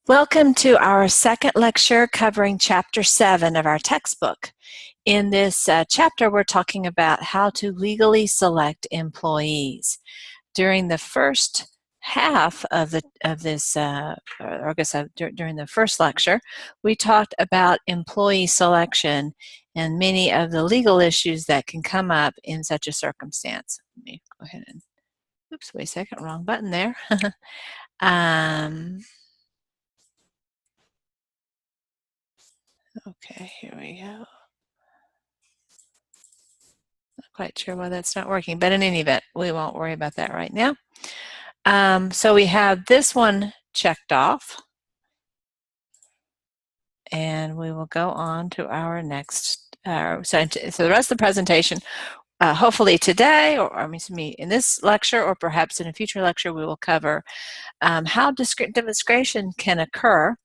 Welcome to our second lecture covering Chapter 7 of our textbook. In this chapter, we're talking about how to legally select employees. During the first half of during the first lecture, we talked about employee selection and many of the legal issues that can come up in such a circumstance. Let me go ahead and, oops, wait a second, wrong button there. Okay, here we go. Not quite sure why that's not working, but in any event, we won't worry about that right now. So we have this one checked off, and we will go on to our next. So the rest of the presentation, hopefully today, or in this lecture, or perhaps in a future lecture, we will cover how discrimination can occur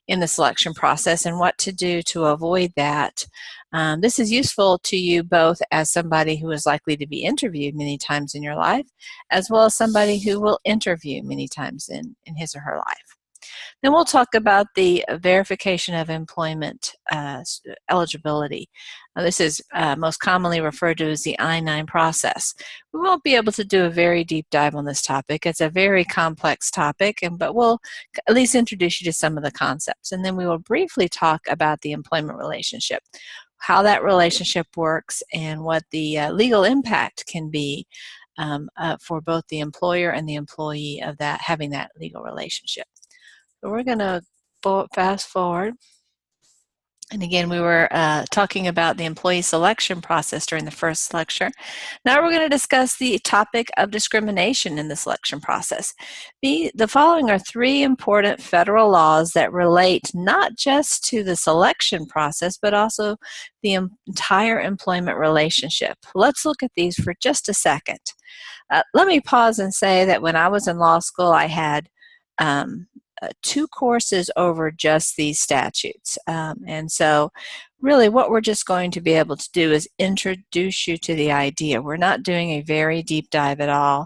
in the selection process and what to do to avoid that. This is useful to you both as somebody who is likely to be interviewed many times in your life, as well as somebody who will interview many times in his or her life. Then we'll talk about the verification of employment eligibility. This is most commonly referred to as the I-9 process. We won't be able to do a very deep dive on this topic. It's a very complex topic, but we'll at least introduce you to some of the concepts. And then we will briefly talk about the employment relationship, how that relationship works, and what the legal impact can be for both the employer and the employee of that having that legal relationship. So we're going to fast forward. And again, we were talking about the employee selection process during the first lecture. Now we're going to discuss the topic of discrimination in the selection process. The following are three important federal laws that relate not just to the selection process, but also the entire employment relationship. Let's look at these for just a second. Let me pause and say that when I was in law school, I had two courses over just these statutes. And so really what we're just going to be able to do is introduce you to the idea. We're not doing a very deep dive at all.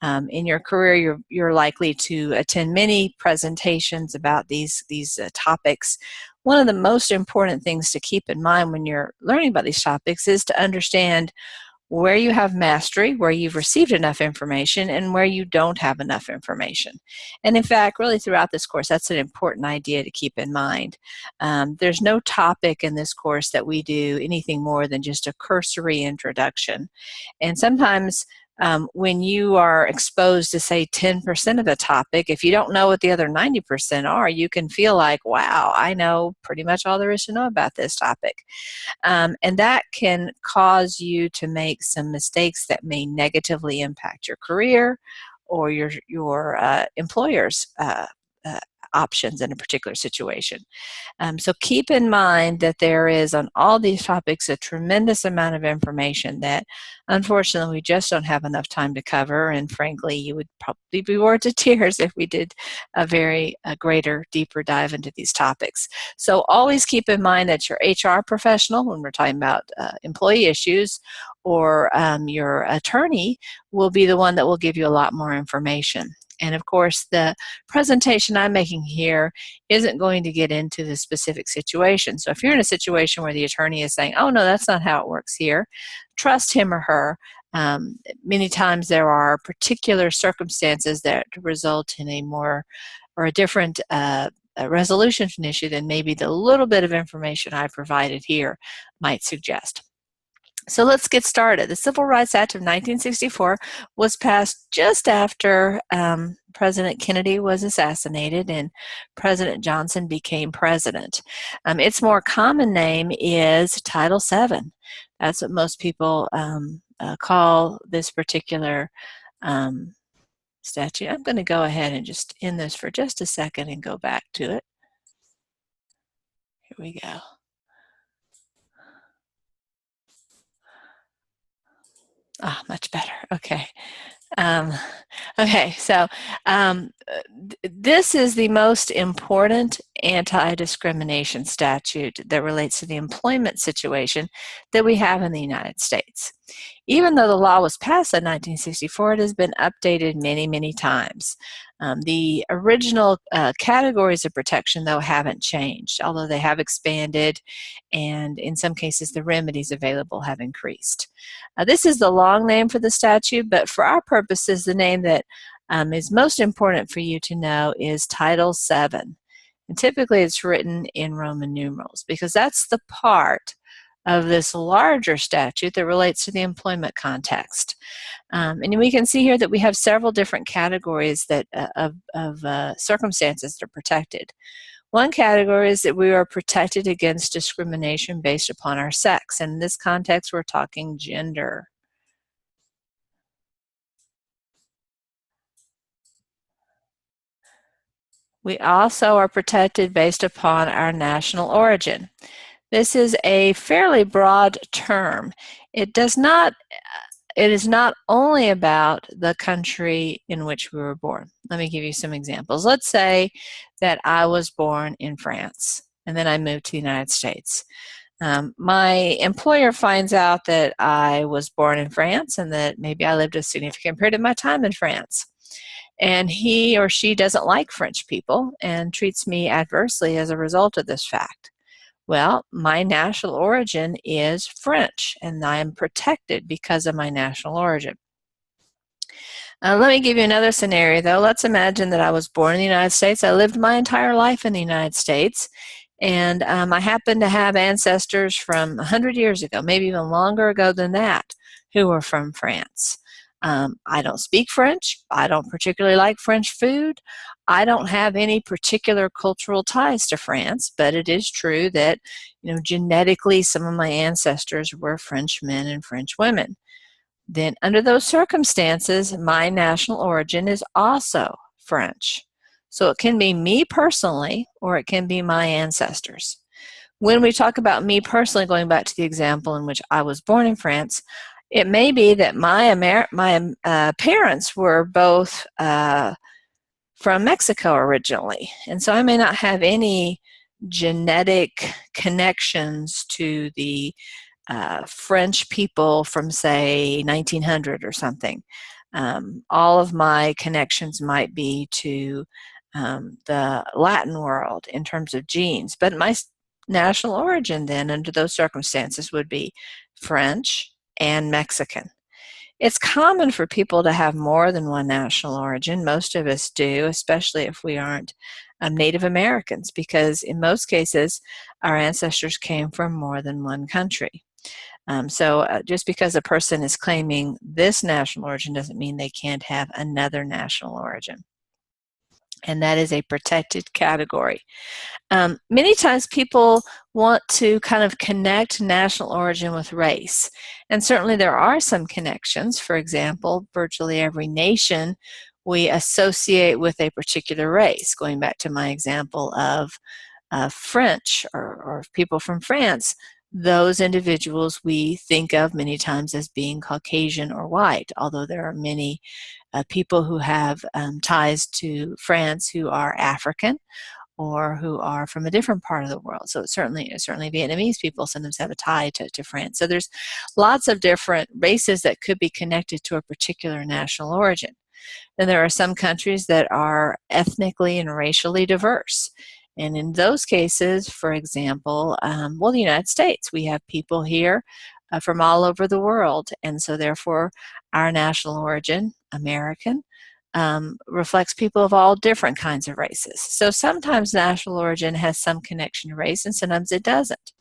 In your career, you're likely to attend many presentations about these topics. One of the most important things to keep in mind when you're learning about these topics is to understand where you have mastery, where you've received enough information, and where you don't have enough information. And in fact, really throughout this course, that's an important idea to keep in mind. There's no topic in this course that we do anything more than just a cursory introduction. And sometimes when you are exposed to, say, 10% of the topic, if you don't know what the other 90% are, you can feel like, wow, I know pretty much all there is to know about this topic. And that can cause you to make some mistakes that may negatively impact your career or your employer's options in a particular situation. So keep in mind that there is on all these topics a tremendous amount of information that unfortunately we just don't have enough time to cover, and frankly you would probably be bored to tears if we did a greater, deeper dive into these topics. So always keep in mind that your HR professional, when we're talking about employee issues, or your attorney will be the one that will give you a lot more information. And of course, the presentation I'm making here isn't going to get into the specific situation. So if you're in a situation where the attorney is saying, oh no, that's not how it works here, trust him or her. Many times there are particular circumstances that result in a different resolution to an issue than maybe the little bit of information I provided here might suggest. So let's get started. The Civil Rights Act of 1964 was passed just after President Kennedy was assassinated and President Johnson became president. Its more common name is Title VII. That's what most people call this particular statute. I'm going to go ahead and just end this for just a second and go back to it. Here we go. Much better. Okay. Okay, so this is the most important anti-discrimination statute that relates to the employment situation that we have in the United States. Even though the law was passed in 1964, it has been updated many, many times. The original categories of protection, though, haven't changed, although they have expanded, and in some cases the remedies available have increased. This is the long name for the statute, but for our purposes, the name that is most important for you to know is Title VII. And typically it's written in Roman numerals because that's the part of this larger statute that relates to the employment context. And we can see here that we have several different categories that, of circumstances that are protected. One category is that we are protected against discrimination based upon our sex. And in this context, we're talking gender. We also are protected based upon our national origin. This is a fairly broad term. It is not only about the country in which we were born. Let me give you some examples. Let's say that I was born in France and then I moved to the United States. My employer finds out that I was born in France and that maybe I lived a significant period of my time in France. And he or she doesn't like French people and treats me adversely as a result of this fact. Well, my national origin is French, and I am protected because of my national origin. Let me give you another scenario, though. Let's imagine that I was born in the United States. I lived my entire life in the United States, and I happen to have ancestors from 100 years ago, maybe even longer ago than that, who were from France. I don't speak French. I don't particularly like French food. I don't have any particular cultural ties to France, but it is true that, genetically some of my ancestors were French men and French women. Then under those circumstances, my national origin is also French. So it can be me personally, or it can be my ancestors. When we talk about me personally, going back to the example in which I was born in France, it may be that my parents were both from Mexico originally, and so I may not have any genetic connections to the French people from, say, 1900 or something. All of my connections might be to the Latin world in terms of genes, but my national origin then under those circumstances would be French and Mexican. It's common for people to have more than one national origin. Most of us do, especially if we aren't Native Americans, because in most cases our ancestors came from more than one country. So just because a person is claiming this national origin doesn't mean they can't have another national origin. And that is a protected category. Many times people want to kind of connect national origin with race. And certainly there are some connections. For example, virtually every nation we associate with a particular race. Going back to my example of French or people from France, those individuals we think of many times as being Caucasian or white, although there are many people who have ties to France who are African or who are from a different part of the world. So certainly Vietnamese people sometimes have a tie to France. So there's lots of different races that could be connected to a particular national origin. Then there are some countries that are ethnically and racially diverse. And in those cases, for example, the United States, we have people here from all over the world. And so therefore, our national origin, American, reflects people of all different kinds of races. So sometimes national origin has some connection to race and sometimes it doesn't.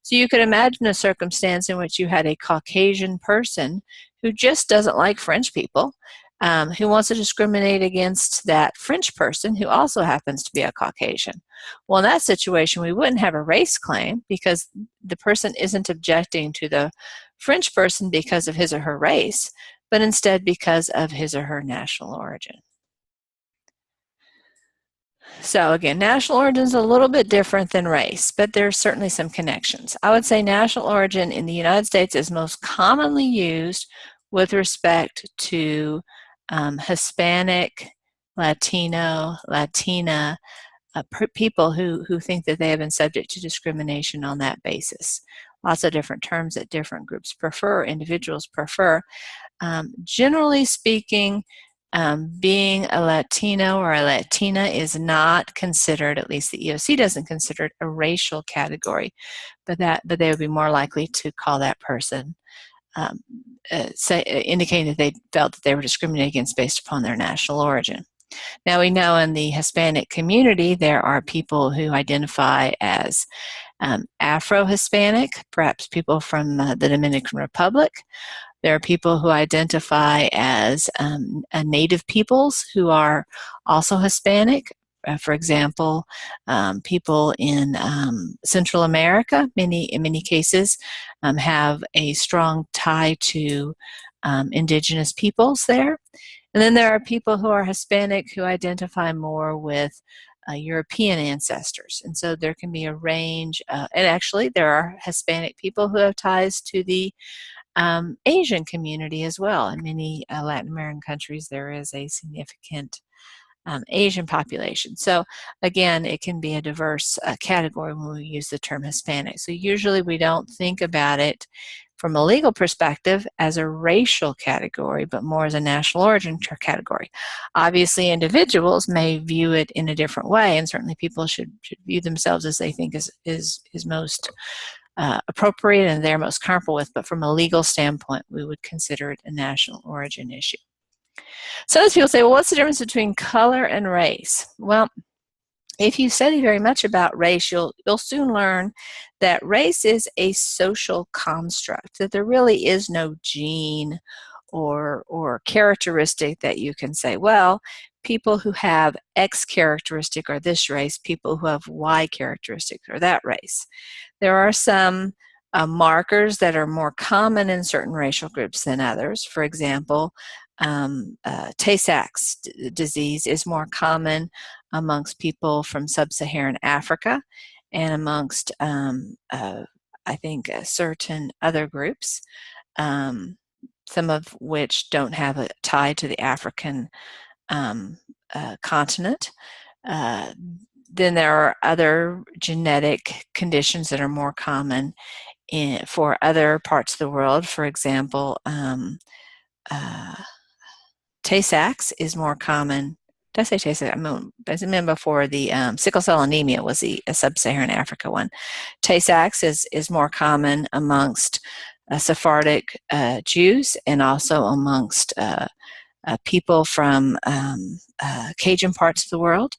So you could imagine a circumstance in which you had a Caucasian person who just doesn't like French people, who wants to discriminate against that French person who also happens to be a Caucasian. Well, in that situation, we wouldn't have a race claim because the person isn't objecting to the French person because of his or her race, but instead because of his or her national origin. So again, national origin is a little bit different than race, but there's certainly some connections. I would say national origin in the United States is most commonly used with respect to Hispanic, Latino, Latina people who think that they have been subject to discrimination on that basis. Lots of different terms that different groups prefer, individuals prefer. Generally speaking, Being a Latino or a Latina is not considered, at least the EOC doesn't consider it, a racial category, but they would be more likely to call that person, indicating that they felt that they were discriminated against based upon their national origin. Now we know in the Hispanic community there are people who identify as Afro-Hispanic, perhaps people from the Dominican Republic. There are people who identify as native peoples who are also Hispanic. For example, people in Central America, in many cases, have a strong tie to indigenous peoples there. And then there are people who are Hispanic who identify more with European ancestors. And so there can be a range, and actually there are Hispanic people who have ties to the Asian community as well. In many Latin American countries, there is a significant Asian population. So again, it can be a diverse category when we use the term Hispanic. So usually we don't think about it from a legal perspective as a racial category, but more as a national origin category. Obviously, individuals may view it in a different way, and certainly people should view themselves as they think is most appropriate and they're most comfortable with, but from a legal standpoint, we would consider it a national origin issue. Sometimes people say, well, what's the difference between color and race? Well, if you study very much about race, you'll soon learn that race is a social construct, that there really is no gene or characteristic that you can say, well, people who have X characteristic are this race, people who have Y characteristic are that race. There are some markers that are more common in certain racial groups than others. For example, Tay-Sachs disease is more common amongst people from sub-Saharan Africa and amongst, I think, certain other groups, some of which don't have a tie to the African continent. Then there are other genetic conditions that are more common for other parts of the world. For example, Tay-Sachs is more common. Did I say Tay-Sachs? I mean before the sickle cell anemia was the sub-Saharan Africa one. Tay-Sachs is more common amongst Sephardic Jews and also amongst people from Cajun parts of the world.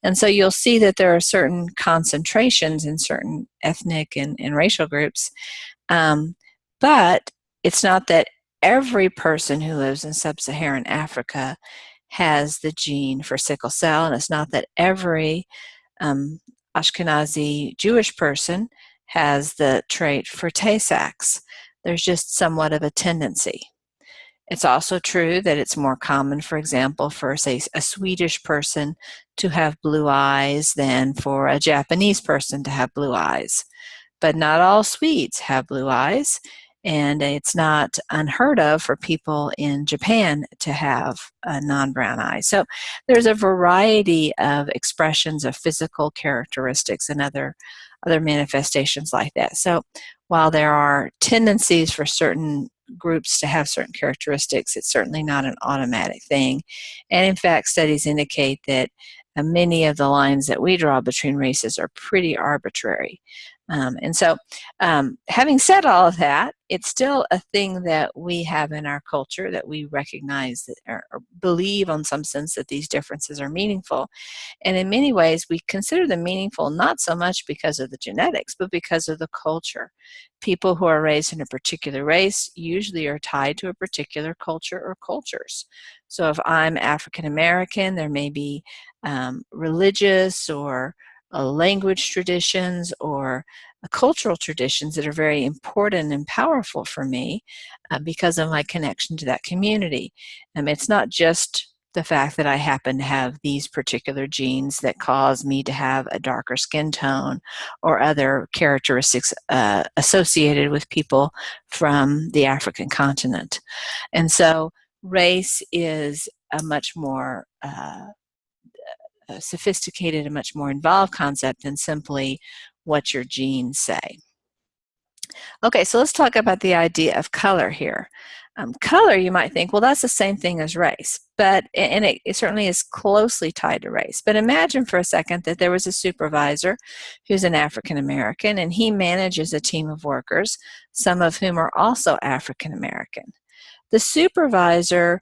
And so you'll see that there are certain concentrations in certain ethnic and racial groups, but it's not that every person who lives in sub-Saharan Africa has the gene for sickle cell, and it's not that every Ashkenazi Jewish person has the trait for Tay-Sachs. There's just somewhat of a tendency. It's also true that it's more common, for example, for, say, a Swedish person to have blue eyes than for a Japanese person to have blue eyes. But not all Swedes have blue eyes, and it's not unheard of for people in Japan to have a non-brown eye. So there's a variety of expressions of physical characteristics and other manifestations like that. So while there are tendencies for certain groups to have certain characteristics, it's certainly not an automatic thing. And in fact, studies indicate that many of the lines that we draw between races are pretty arbitrary. And so having said all of that, it's still a thing that we have in our culture that we recognize that, or believe in some sense that these differences are meaningful. And in many ways, we consider them meaningful not so much because of the genetics, but because of the culture. People who are raised in a particular race usually are tied to a particular culture or cultures. So if I'm African American, there may be religious or language traditions or cultural traditions that are very important and powerful for me because of my connection to that community. It's not just the fact that I happen to have these particular genes that cause me to have a darker skin tone or other characteristics associated with people from the African continent. And so race is a much more sophisticated and much more involved concept than simply what your genes say. Okay, so let's talk about the idea of color here. Color, you might think, well, that's the same thing as race, but and it certainly is closely tied to race. But imagine for a second that there was a supervisor who's an African American, and he manages a team of workers, some of whom are also African American. The supervisor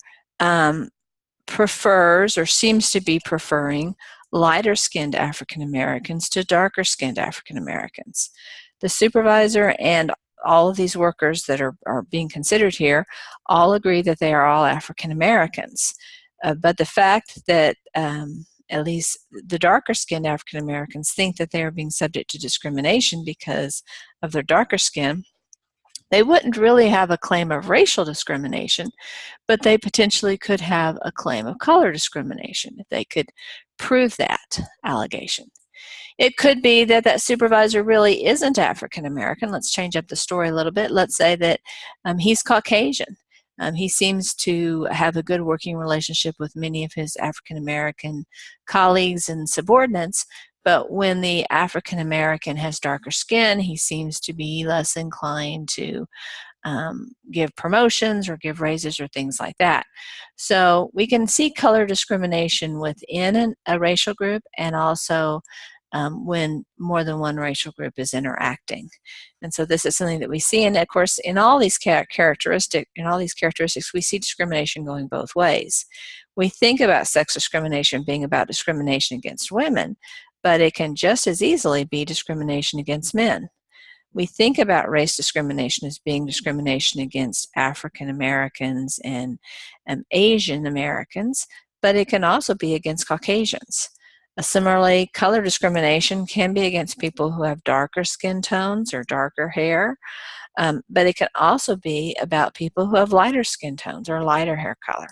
prefers, or seems to be preferring, lighter skinned African Americans to darker skinned African Americans. The supervisor and all of these workers that are being considered here all agree that they are all African Americans. But the fact that at least the darker skinned African Americans think that they are being subject to discrimination because of their darker skin, they wouldn't really have a claim of racial discrimination, but they potentially could have a claim of color discrimination if they could prove that allegation. It could be that that supervisor really isn't African American. Let's change up the story a little bit. Let's say that he's Caucasian. He seems to have a good working relationship with many of his African American colleagues and subordinates, but when the African American has darker skin, he seems to be less inclined to give promotions or give raises or things like that. So we can see color discrimination within a racial group, and also when more than one racial group is interacting. And so this is something that we see, and of course in all these characteristics, we see discrimination going both ways. We think about sex discrimination being about discrimination against women, but it can just as easily be discrimination against men. We think about race discrimination as being discrimination against African Americans and Asian Americans, but it can also be against Caucasians. Similarly, color discrimination can be against people who have darker skin tones or darker hair, but it can also be about people who have lighter skin tones or lighter hair color.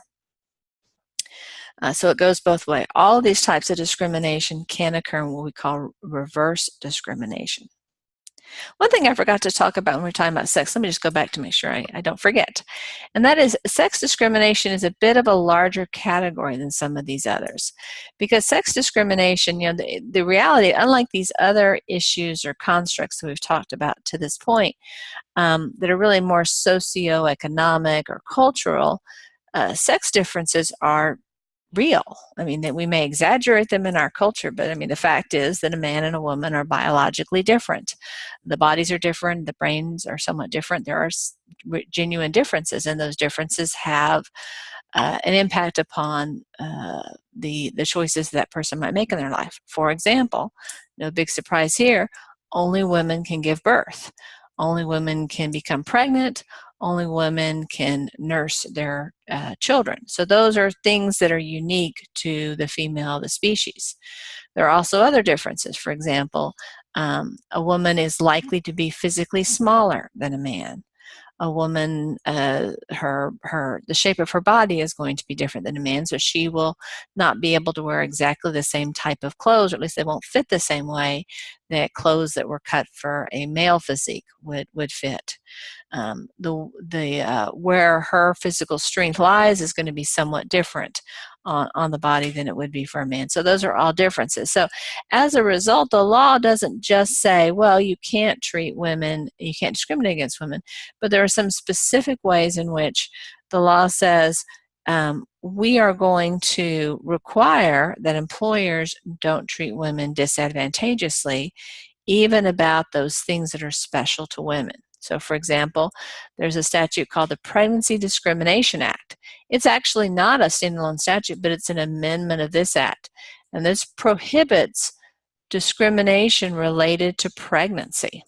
So it goes both ways. All of these types of discrimination can occur in what we call reverse discrimination. One thing I forgot to talk about when we're talking about sex, let me just go back to make sure I don't forget, and that is sex discrimination is a bit of a larger category than some of these others, because sex discrimination, the reality, unlike these other issues or constructs that we've talked about to this point, that are really more socioeconomic or cultural, sex differences are real. I mean, that we may exaggerate them in our culture, but I mean, the fact is that a man and a woman are biologically different. The bodies are different, the brains are somewhat different. There are genuine differences, and those differences have an impact upon the choices that person might make in their life. For example, no big surprise here, only women can give birth. Only women can become pregnant. Only women can nurse their children. So those are things that are unique to the female of the species. There are also other differences. For example, a woman is likely to be physically smaller than a man. A woman, the shape of her body is going to be different than a man, so she will not be able to wear exactly the same type of clothes, or at least they won't fit the same way that clothes that were cut for a male physique would fit. Where her physical strength lies is going to be somewhat different on the body than it would be for a man. So those are all differences. So as a result, the law doesn't just say, well, you can't treat women, you can't discriminate against women, but there are some specific ways in which the law says we are going to require that employers don't treat women disadvantageously, even about those things that are special to women. So for example, there's a statute called the Pregnancy Discrimination Act. It's actually not a standalone statute, but it's an amendment of this act. And this prohibits discrimination related to pregnancy,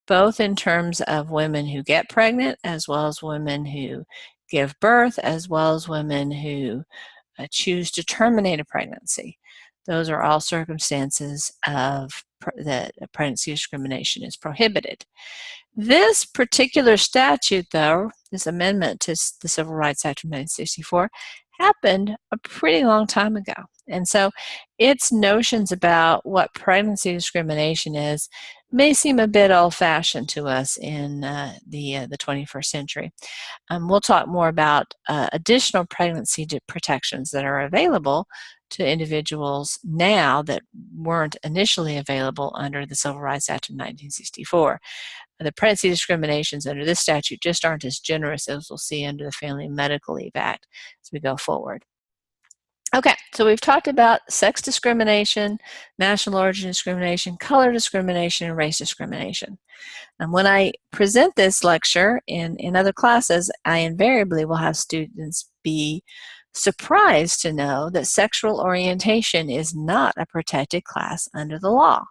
both in terms of women who get pregnant, as well as women who give birth, as well as women who choose to terminate a pregnancy. Those are all circumstances of that pregnancy discrimination is prohibited. This particular statute, though, this amendment to the Civil Rights Act of 1964, happened a pretty long time ago. And so its notions about what pregnancy discrimination is may seem a bit old-fashioned to us in the 21st century. We'll talk more about additional pregnancy protections that are available to individuals now that weren't initially available under the Civil Rights Act of 1964. the pregnancy discriminations under this statute just aren't as generous as we'll see under the Family and Medical Leave Act as we go forward. Okay, so we've talked about sex discrimination, national origin discrimination, color discrimination, and race discrimination. And when I present this lecture in other classes, I invariably will have students be surprised to know that sexual orientation is not a protected class under the law.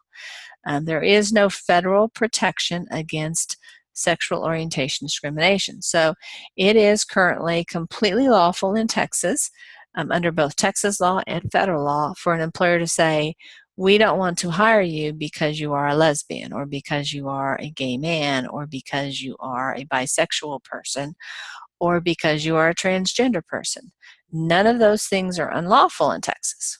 There is no federal protection against sexual orientation discrimination. So it is currently completely lawful in Texas, under both Texas law and federal law, for an employer to say, we don't want to hire you because you are a lesbian, or because you are a gay man, or because you are a bisexual person, or because you are a transgender person. None of those things are unlawful in Texas.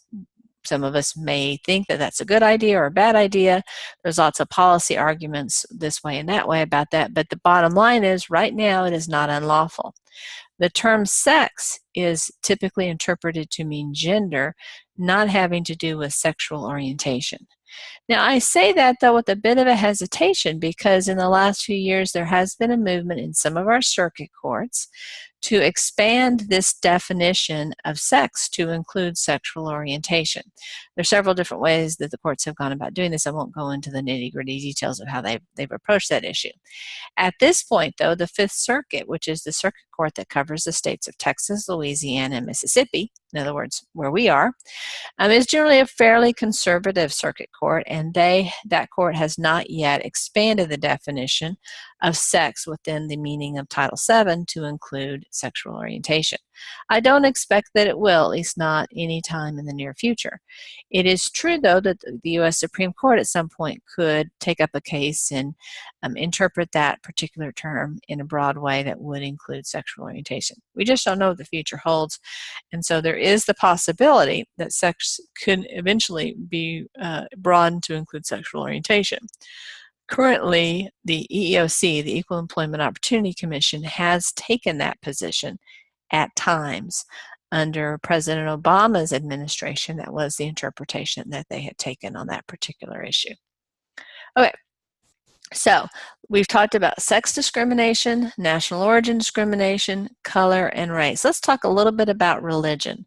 Some of us may think that that's a good idea or a bad idea. There's lots of policy arguments this way and that way about that, but the bottom line is right now it is not unlawful. The term sex is typically interpreted to mean gender, not having to do with sexual orientation. Now, I say that, though, with a bit of a hesitation, because in the last few years there has been a movement in some of our circuit courts to expand this definition of sex to include sexual orientation. There are several different ways that the courts have gone about doing this. I won't go into the nitty-gritty details of how they've approached that issue. At this point, though, the Fifth Circuit, which is the circuit court that covers the states of Texas, Louisiana, and Mississippi, in other words, where we are, is generally a fairly conservative circuit court, and that court has not yet expanded the definition of sex within the meaning of Title VII to include sexual orientation. I don't expect that it will, at least not any time in the near future. It is true, though, that the U.S. Supreme Court at some point could take up a case and interpret that particular term in a broad way that would include sexual orientation. We just don't know what the future holds, and so there is the possibility that sex could eventually be broadened to include sexual orientation. Currently, the EEOC, the Equal Employment Opportunity Commission, has taken that position at times. Under President Obama's administration, that was the interpretation that they had taken on that particular issue. Okay, so we've talked about sex discrimination, national origin discrimination, color, and race. Let's talk a little bit about religion.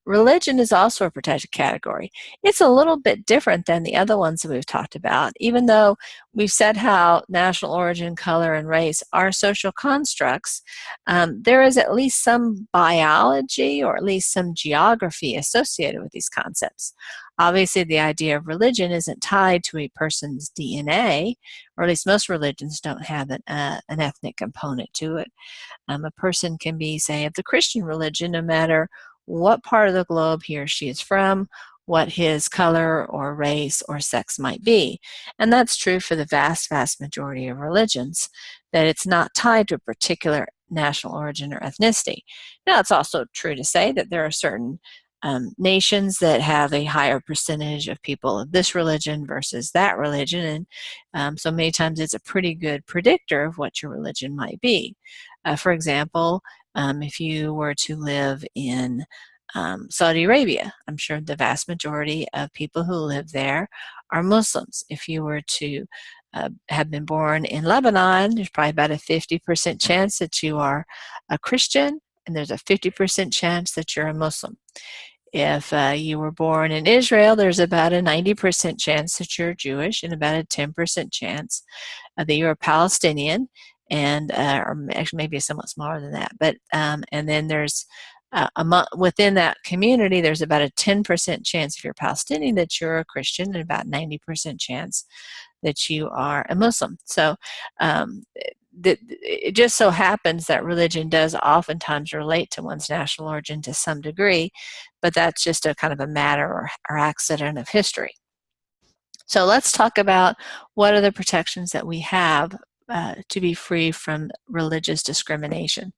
Religion is also a protected category. It's a little bit different than the other ones that we've talked about, even though we've said how national origin, color, and race are social constructs. There is at least some biology or at least some geography associated with these concepts. Obviously, the idea of religion isn't tied to a person's DNA, or at least most religions don't have an ethnic component to it. A person can be, say, of the Christian religion, no matter what part of the globe he or she is from, what his color or race or sex might be. And that's true for the vast, vast majority of religions, that it's not tied to a particular national origin or ethnicity. Now, it's also true to say that there are certain nations that have a higher percentage of people of this religion versus that religion, and so many times it's a pretty good predictor of what your religion might be. For example, if you were to live in Saudi Arabia, I'm sure the vast majority of people who live there are Muslims. If you were to have been born in Lebanon, there's probably about a 50% chance that you are a Christian, and there's a 50% chance that you're a Muslim. If you were born in Israel, there's about a 90% chance that you're Jewish and about a 10% chance that you're a Palestinian, and or actually maybe somewhat smaller than that. But and then there's within that community, there's about a 10% chance if you're Palestinian that you're a Christian, and about 90% chance that you are a Muslim. So it just so happens that religion does oftentimes relate to one's national origin to some degree, but that's just a kind of a matter or accident of history. So let's talk about what are the protections that we have to be free from religious discrimination.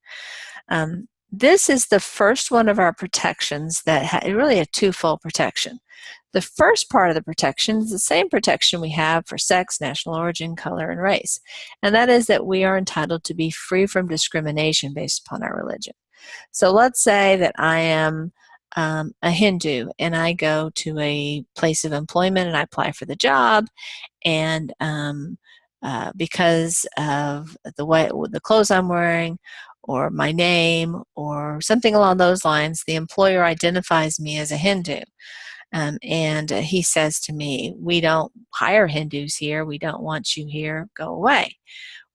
This is the first one of our protections that really a twofold protection. The first part of the protection is the same protection we have for sex, national origin, color, and race, and that is that we are entitled to be free from discrimination based upon our religion. So let's say that I am a Hindu and I go to a place of employment and I apply for the job, and because of the clothes I'm wearing, or my name, or something along those lines, the employer identifies me as a Hindu. And he says to me, "We don't hire Hindus here. We don't want you here. Go away."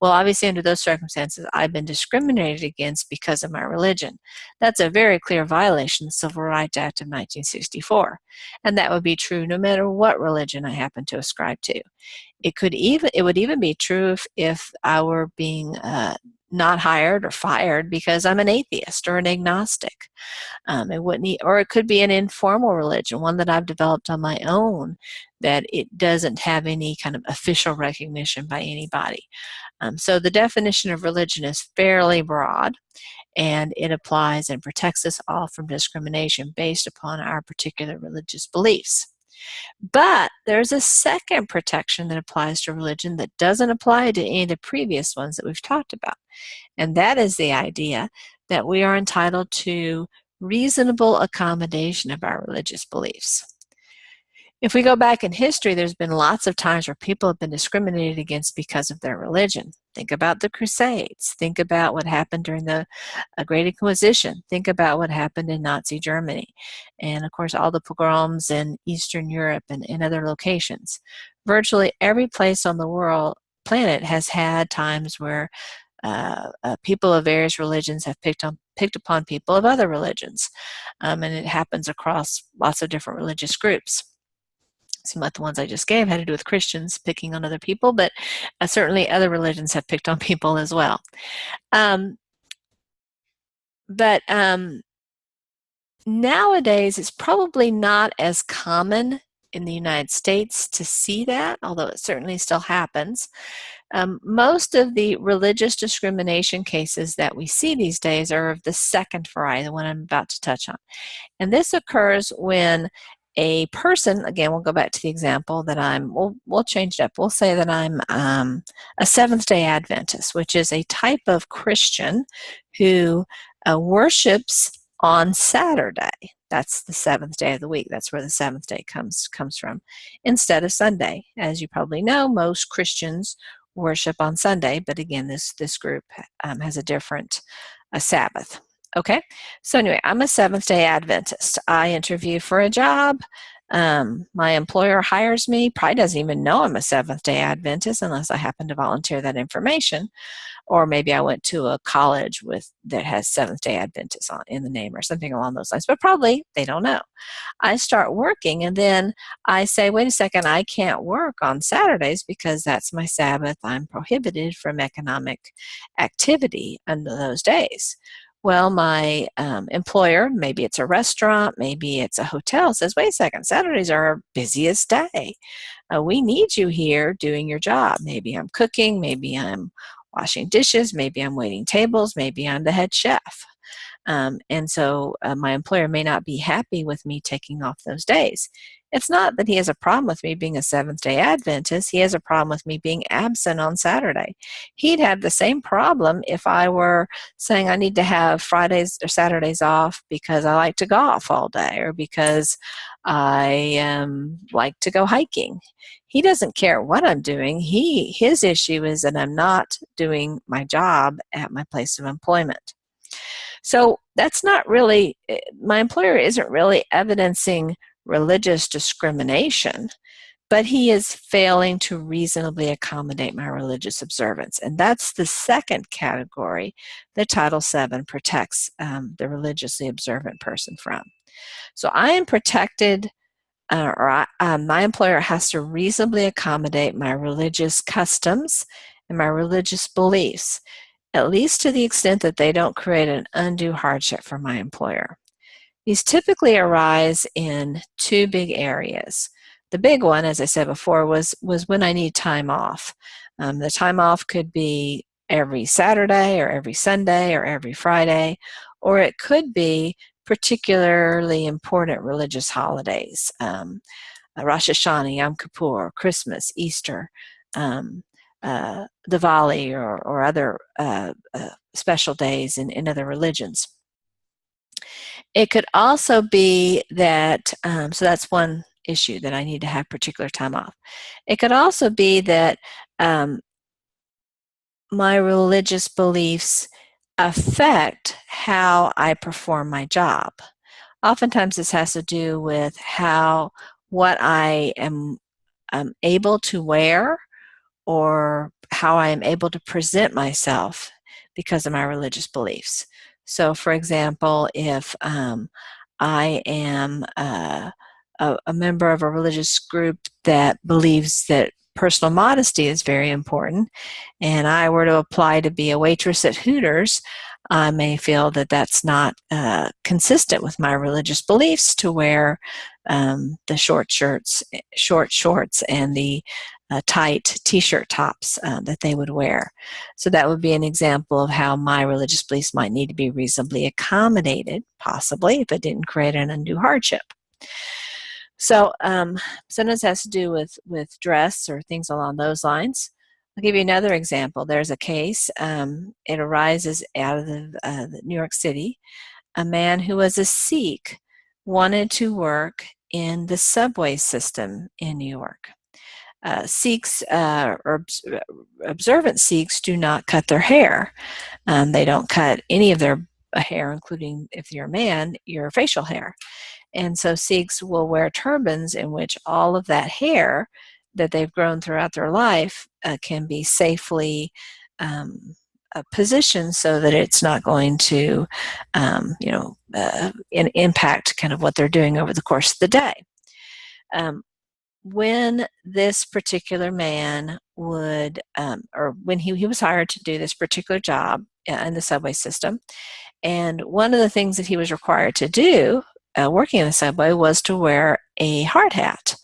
Well, obviously, under those circumstances, I've been discriminated against because of my religion. That's a very clear violation of the Civil Rights Act of 1964. And that would be true no matter what religion I happen to ascribe to. It would even be true if I were being not hired or fired because I'm an atheist or an agnostic. Or it could be an informal religion, one that I've developed on my own, that it doesn't have any kind of official recognition by anybody. So the definition of religion is fairly broad, and it applies and protects us all from discrimination based upon our particular religious beliefs. But there's a second protection that applies to religion that doesn't apply to any of the previous ones that we've talked about. And that is the idea that we are entitled to reasonable accommodation of our religious beliefs. If we go back in history, there's been lots of times where people have been discriminated against because of their religion. Think about the Crusades. Think about what happened during the Great Inquisition. Think about what happened in Nazi Germany. And of course, all the pogroms in Eastern Europe and in other locations. Virtually every place on the planet has had times where people of various religions have picked upon people of other religions. And it happens across lots of different religious groups. Seem like the ones I just gave had to do with Christians picking on other people, but certainly other religions have picked on people as well. But nowadays, it's probably not as common in the United States to see that, although it certainly still happens. Most of the religious discrimination cases that we see these days are of the second variety, the one I'm about to touch on. And this occurs when a person, again, we'll go back to the example that we'll change it up. We'll say that I'm a Seventh-day Adventist, which is a type of Christian who worships on Saturday. That's the seventh day of the week. That's where the seventh day comes from, instead of Sunday. As you probably know, most Christians worship on Sunday, but again, this group has a different Sabbath. Okay, so anyway, I'm a Seventh-day Adventist. I interview for a job. My employer hires me, probably doesn't even know I'm a Seventh-day Adventist unless I happen to volunteer that information. Or maybe I went to a college that has Seventh-day Adventist in the name or something along those lines, but probably they don't know. I start working and then I say, wait a second, I can't work on Saturdays because that's my Sabbath. I'm prohibited from economic activity under those days. Well, my employer, maybe it's a restaurant, maybe it's a hotel, says, wait a second, Saturdays are our busiest day. We need you here doing your job. Maybe I'm cooking, maybe I'm washing dishes, maybe I'm waiting tables, maybe I'm the head chef. And so my employer may not be happy with me taking off those days. It's not that he has a problem with me being a Seventh-day Adventist. He has a problem with me being absent on Saturday. He'd have the same problem if I were saying I need to have Fridays or Saturdays off because I like to golf all day or because I like to go hiking. He doesn't care what I'm doing. His issue is that I'm not doing my job at my place of employment. So that's not really, my employer isn't really evidencing religious discrimination, but he is failing to reasonably accommodate my religious observance. And that's the second category that Title VII protects the religiously observant person from. So I am protected, my employer has to reasonably accommodate my religious customs and my religious beliefs, at least to the extent that they don't create an undue hardship for my employer. These typically arise in two big areas. The big one, as I said before, was when I need time off. The time off could be every Saturday or every Sunday or every Friday, or it could be particularly important religious holidays, Rosh Hashanah, Yom Kippur, Christmas, Easter, Diwali, or other special days in other religions. It could also be that, so that's one issue, that I need to have particular time off. It could also be that my religious beliefs affect how I perform my job. Oftentimes this has to do with what I am able to wear, or how I am able to present myself because of my religious beliefs. So, for example, if I am a member of a religious group that believes that personal modesty is very important, and I were to apply to be a waitress at Hooters, I may feel that that's not consistent with my religious beliefs to wear the short shorts, and the tight t-shirt tops that they would wear. So that would be an example of how my religious beliefs might need to be reasonably accommodated, possibly, if it didn't create an undue hardship. So sometimes it has to do with dress or things along those lines. I'll give you another example. There's a case, it arises out of the New York City. A man who was a Sikh wanted to work in the subway system in New York. Sikhs, or observant Sikhs, do not cut their hair. They don't cut any of their hair, including, if you're a man, your facial hair. And so Sikhs will wear turbans in which all of that hair that they've grown throughout their life can be safely positioned so that it's not going to, impact kind of what they're doing over the course of the day. When this particular man would, or when he was hired to do this particular job in the subway system, and one of the things that he was required to do working in the subway was to wear a hard hat,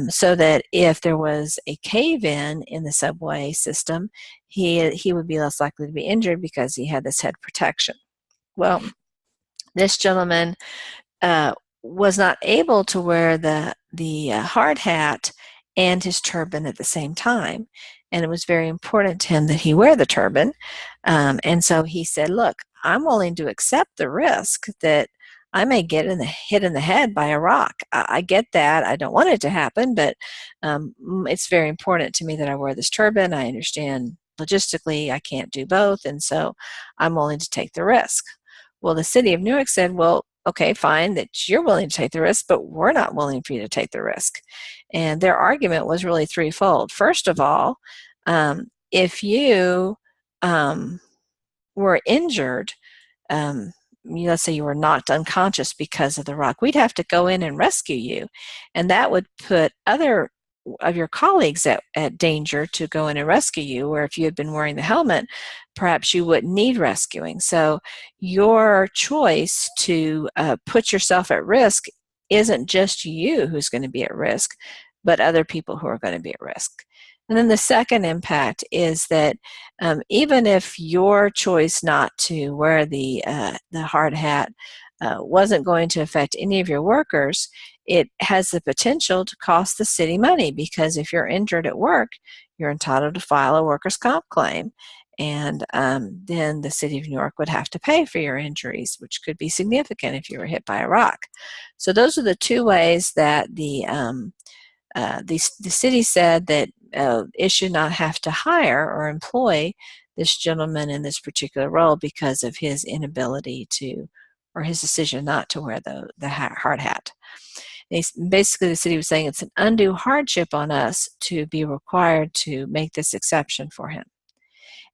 so that if there was a cave-in in the subway system, he would be less likely to be injured because he had this head protection. Well, this gentleman was not able to wear the hard hat and his turban at the same time, and it was very important to him that he wear the turban. And so he said, "Look, I'm willing to accept the risk that I may get hit in the head by a rock. I get that. I don't want it to happen, but it's very important to me that I wear this turban. I understand logistically I can't do both, and so I'm willing to take the risk." Well, the city of New York said, "Well, okay, fine, that you're willing to take the risk, but we're not willing for you to take the risk." And their argument was really threefold. First of all, if you were injured, let's say you were knocked unconscious because of the rock, we'd have to go in and rescue you. And that would put other of your colleagues at danger to go in and rescue you, where if you had been wearing the helmet, perhaps you wouldn't need rescuing. So your choice to put yourself at risk isn't just you who's going to be at risk, but other people who are going to be at risk. And then the second impact is that even if your choice not to wear the hard hat wasn't going to affect any of your workers, it has the potential to cost the city money, because if you're injured at work, you're entitled to file a workers' comp claim. And then the city of New York would have to pay for your injuries, which could be significant if you were hit by a rock. So those are the two ways that the city said that it should not have to hire or employ this gentleman in this particular role because of his inability to, or his decision not to wear the hard hat. Basically, the city was saying it's an undue hardship on us to be required to make this exception for him.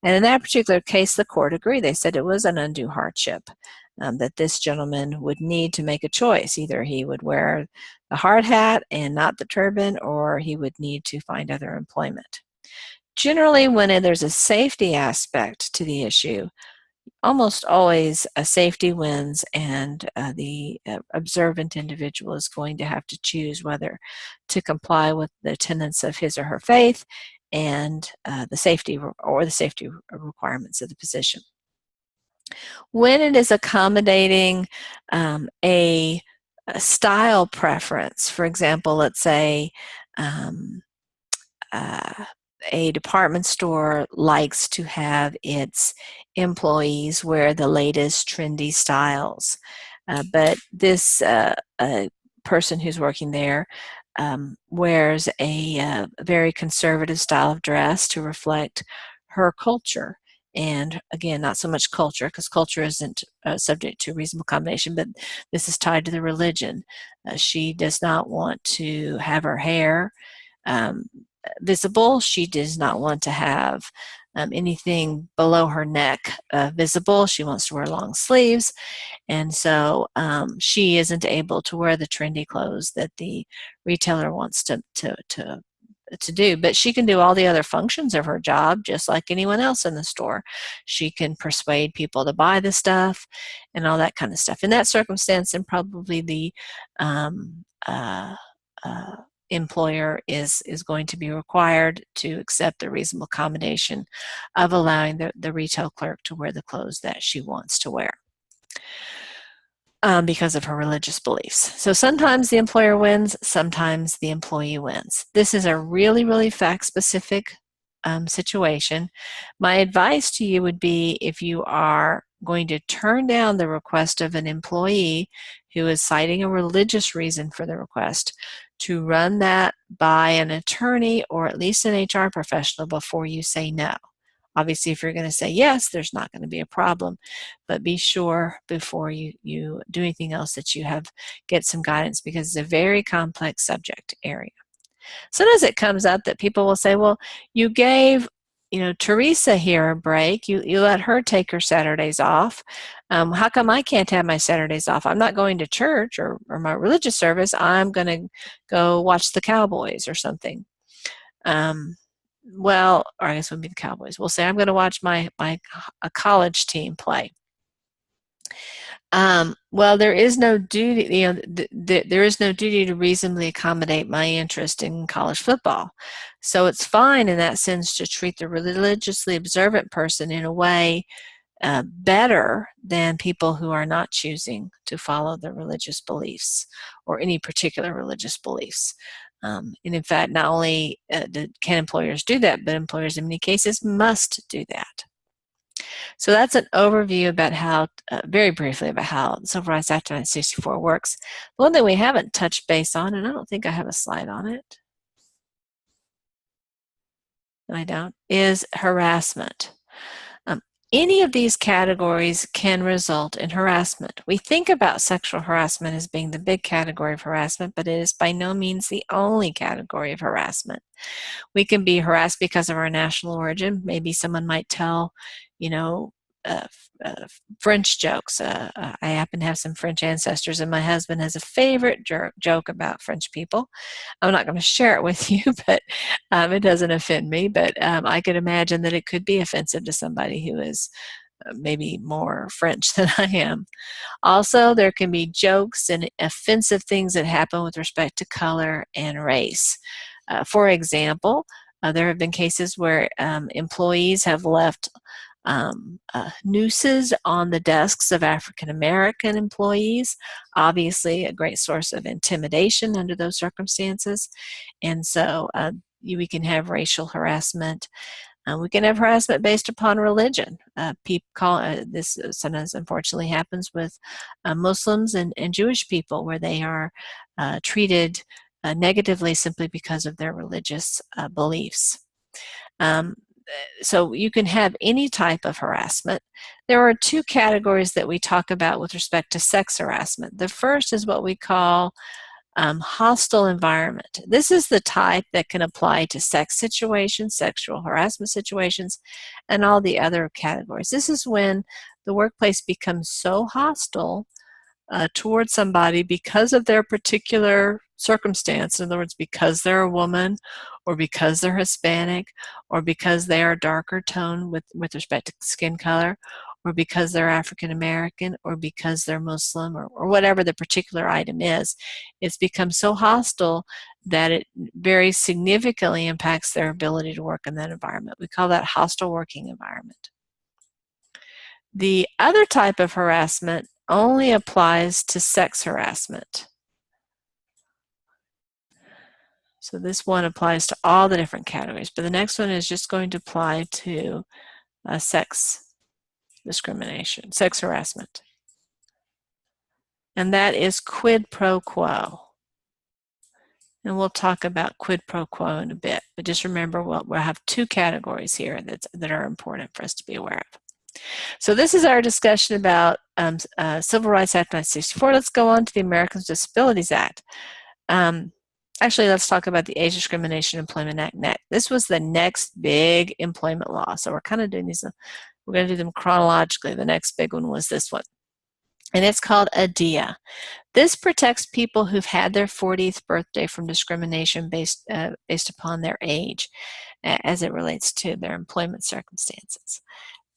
And in that particular case, the court agreed. They said it was an undue hardship, that this gentleman would need to make a choice. Either he would wear the hard hat and not the turban, or he would need to find other employment. Generally, when there's a safety aspect to the issue, almost always a safety wins, and the observant individual is going to have to choose whether to comply with the tenets of his or her faith and the safety requirements of the position. When it is accommodating a style preference, for example, let's say a department store likes to have its employees wear the latest trendy styles, but this person who's working there wears a very conservative style of dress to reflect her culture. And again, not so much culture, because culture isn't subject to reasonable accommodation, but this is tied to the religion. She does not want to have her hair visible. She does not want to have anything below her neck visible. She wants to wear long sleeves. And so she isn't able to wear the trendy clothes that the retailer wants to do, but she can do all the other functions of her job just like anyone else in the store. She can persuade people to buy the stuff and all that kind of stuff. In that circumstance, then probably the um, uh, uh, employer is going to be required to accept the reasonable accommodation of allowing the retail clerk to wear the clothes that she wants to wear. Because of her religious beliefs. So sometimes the employer wins, sometimes the employee wins. This is a really, really fact-specific situation. My advice to you would be, if you are going to turn down the request of an employee who is citing a religious reason for the request, to run that by an attorney or at least an HR professional before you say no. Obviously, if you're going to say yes, there's not going to be a problem, but be sure before you do anything else that you get some guidance, because it's a very complex subject area. Sometimes it comes up that people will say, well, you gave Teresa here a break. You let her take her Saturdays off. How come I can't have my Saturdays off? I'm not going to church or my religious service. I'm going to go watch the Cowboys or something. Well, or I guess it would be the Cowboys. We'll say I'm going to watch a college team play. Well, there is no duty. There is no duty to reasonably accommodate my interest in college football. So it's fine in that sense to treat the religiously observant person in a way better than people who are not choosing to follow the religious beliefs or any particular religious beliefs. And in fact, not only can employers do that, but employers in many cases must do that. So that's an overview about how, very briefly, about how the Civil Rights Act of 1964 works. The one that we haven't touched base on, and I don't think I have a slide on it, I don't, is harassment. Any of these categories can result in harassment. We think about sexual harassment as being the big category of harassment, but it is by no means the only category of harassment. We can be harassed because of our national origin. Maybe someone might tell, French jokes. I happen to have some French ancestors, and my husband has a favorite joke about French people. I'm not going to share it with you, but it doesn't offend me. But I could imagine that it could be offensive to somebody who is maybe more French than I am. Also, there can be jokes and offensive things that happen with respect to color and race. For example, there have been cases where employees have left nooses on the desks of African American employees, obviously a great source of intimidation under those circumstances. And so we can have racial harassment. We can have harassment based upon religion. People call this sometimes, unfortunately, happens with Muslims and Jewish people, where they are treated negatively simply because of their religious beliefs. So you can have any type of harassment. There are two categories that we talk about with respect to sex harassment. The first is what we call hostile environment. This is the type that can apply to sex situations, sexual harassment situations, and all the other categories. This is when the workplace becomes so hostile towards somebody because of their particular circumstance. In other words, because they're a woman, or because they're Hispanic, or because they are darker tone with respect to skin color, or because they're African American, or because they're Muslim, or whatever the particular item is. It's become so hostile that it very significantly impacts their ability to work in that environment. We call that hostile working environment. The other type of harassment only applies to sex harassment. So this one applies to all the different categories, but the next one is just going to apply to sex discrimination, sex harassment. And that is quid pro quo. And we'll talk about quid pro quo in a bit, but just remember we'll have two categories here that are important for us to be aware of. So this is our discussion about Civil Rights Act 1964. Let's go on to the Americans with Disabilities Act. Actually, let's talk about the Age Discrimination Employment Act next. This was the next big employment law. So we're kind of doing these, we're going to do them chronologically. The next big one was this one. And it's called ADEA. This protects people who've had their 40th birthday from discrimination based upon their age as it relates to their employment circumstances.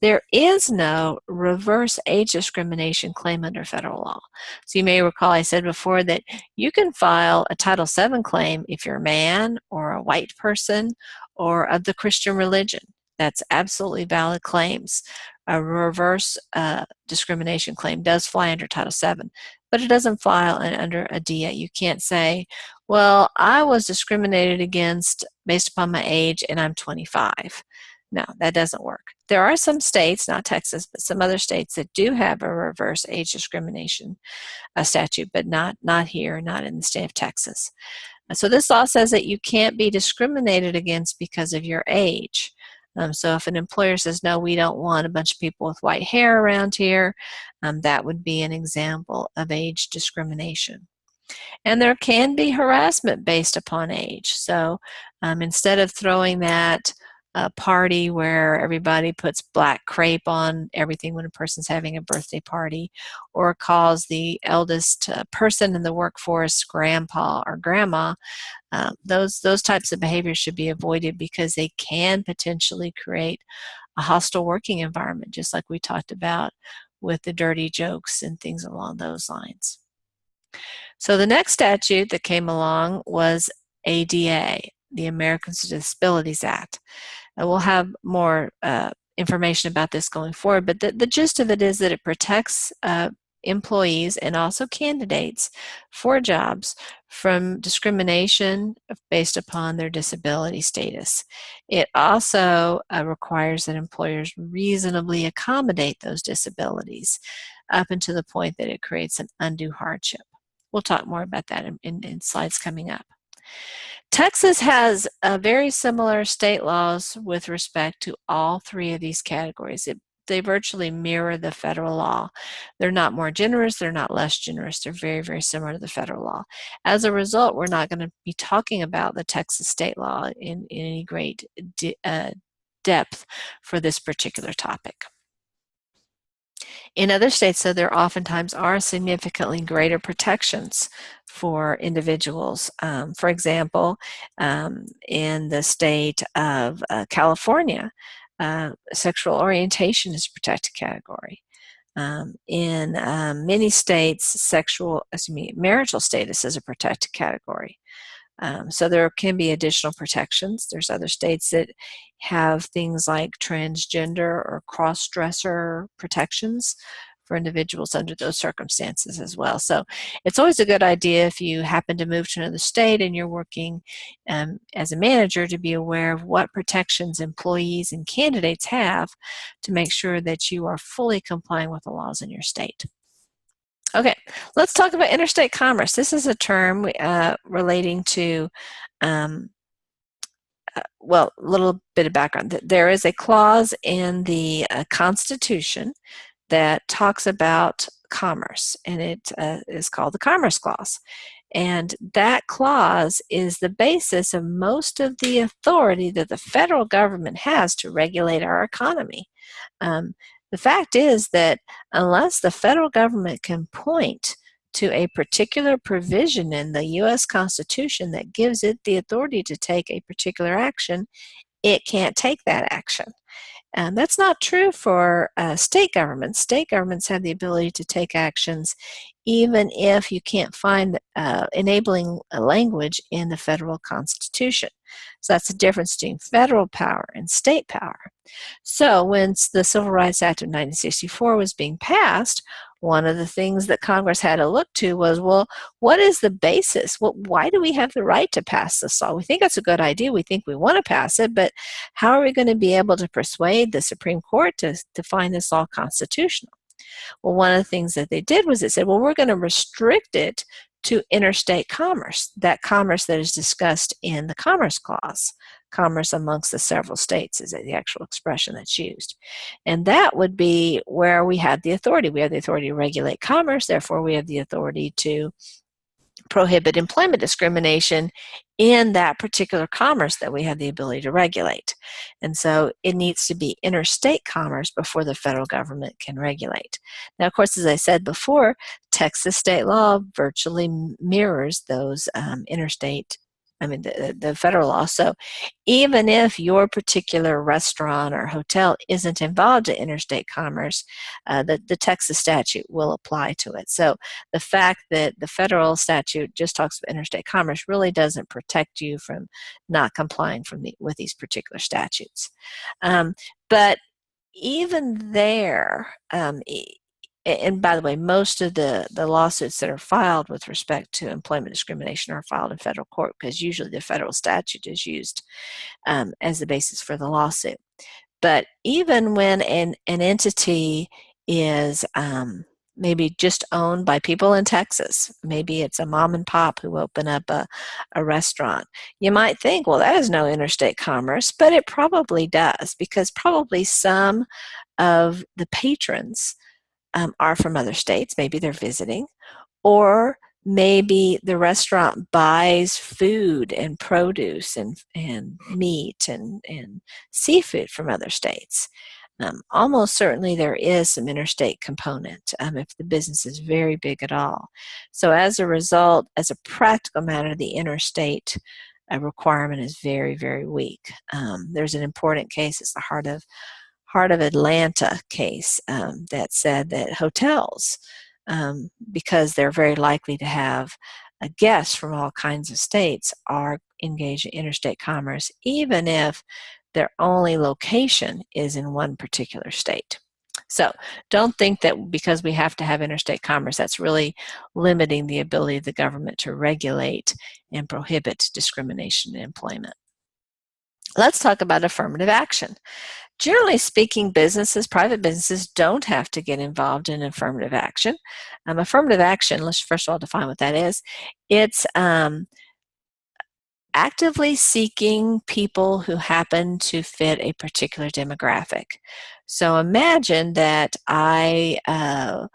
There is no reverse age discrimination claim under federal law. So you may recall I said before that you can file a Title VII claim if you're a man or a white person or of the Christian religion. That's absolutely valid claims. A reverse discrimination claim does fly under Title VII, but it doesn't file under ADEA. You can't say, well, I was discriminated against based upon my age and I'm 25. No, that doesn't work. There are some states, not Texas, but some other states that do have a reverse age discrimination statute, but not here, not in the state of Texas. So this law says that you can't be discriminated against because of your age. So if an employer says, no, we don't want a bunch of people with white hair around here, that would be an example of age discrimination. And there can be harassment based upon age. So instead of throwing that party where everybody puts black crepe on everything when a person's having a birthday party, or calls the eldest person in the workforce grandpa or grandma, those types of behaviors should be avoided because they can potentially create a hostile working environment, just like we talked about with the dirty jokes and things along those lines. So the next statute that came along was ADA, the Americans with Disabilities Act. And we'll have more information about this going forward, but the gist of it is that it protects employees and also candidates for jobs from discrimination based upon their disability status. It also requires that employers reasonably accommodate those disabilities up until the point that it creates an undue hardship. We'll talk more about that in slides coming up. Texas has very similar state laws with respect to all three of these categories. They virtually mirror the federal law. They're not more generous, they're not less generous. They're very, very similar to the federal law. As a result, we're not going to be talking about the Texas state law in any great depth for this particular topic. In other states, though, there oftentimes are significantly greater protections for individuals. For example, in the state of California, sexual orientation is a protected category. In many states, marital status is a protected category. So there can be additional protections. There's other states that have things like transgender or cross-dresser protections for individuals under those circumstances as well. So it's always a good idea if you happen to move to another state and you're working as a manager to be aware of what protections employees and candidates have to make sure that you are fully complying with the laws in your state. Okay, let's talk about interstate commerce. This is a term relating to, well, a little bit of background. There is a clause in the Constitution that talks about commerce, and it is called the Commerce Clause. And that clause is the basis of most of the authority that the federal government has to regulate our economy. The fact is that unless the federal government can point to a particular provision in the U.S. Constitution that gives it the authority to take a particular action, it can't take that action. And that's not true for state governments. State governments have the ability to take actions even if you can't find enabling language in the federal Constitution. So that's the difference between federal power and state power. So when the Civil Rights Act of 1964 was being passed, one of the things that Congress had to look to was, well, what is the basis? Why do we have the right to pass this law? We think it's a good idea. We think we want to pass it, but how are we going to be able to persuade the Supreme Court to find this law constitutional? Well, one of the things that they did was it said, well, we're going to restrict it to interstate commerce, that commerce that is discussed in the Commerce Clause. Commerce amongst the several states is the actual expression that's used. And that would be where we have the authority. We have the authority to regulate commerce, therefore we have the authority to prohibit employment discrimination in that particular commerce that we have the ability to regulate. And so it needs to be interstate commerce before the federal government can regulate. Now, of course, as I said before, Texas state law virtually mirrors those the federal law. So even if your particular restaurant or hotel isn't involved in interstate commerce, the Texas statute will apply to it. So the fact that the federal statute just talks about interstate commerce really doesn't protect you from not complying with these particular statutes. But even there, and by the way, most of the lawsuits that are filed with respect to employment discrimination are filed in federal court, because usually the federal statute is used as the basis for the lawsuit. But even when an entity is maybe just owned by people in Texas, maybe it's a mom and pop who open up a restaurant, you might think, well, that is no interstate commerce, but it probably does, because probably some of the patrons are from other states. Maybe they're visiting, or maybe the restaurant buys food and produce and meat and seafood from other states. Almost certainly there is some interstate component if the business is very big at all. So as a result, as a practical matter, the interstate requirement is very, very weak. There's an important case, it's the Heart of Atlanta case that said that hotels, because they're very likely to have guests from all kinds of states, are engaged in interstate commerce, even if their only location is in one particular state. So don't think that because we have to have interstate commerce, that's really limiting the ability of the government to regulate and prohibit discrimination in employment. Let's talk about affirmative action. Generally speaking, private businesses don't have to get involved in affirmative action. Affirmative action, let's first of all define what that is. It's actively seeking people who happen to fit a particular demographic. So imagine that I am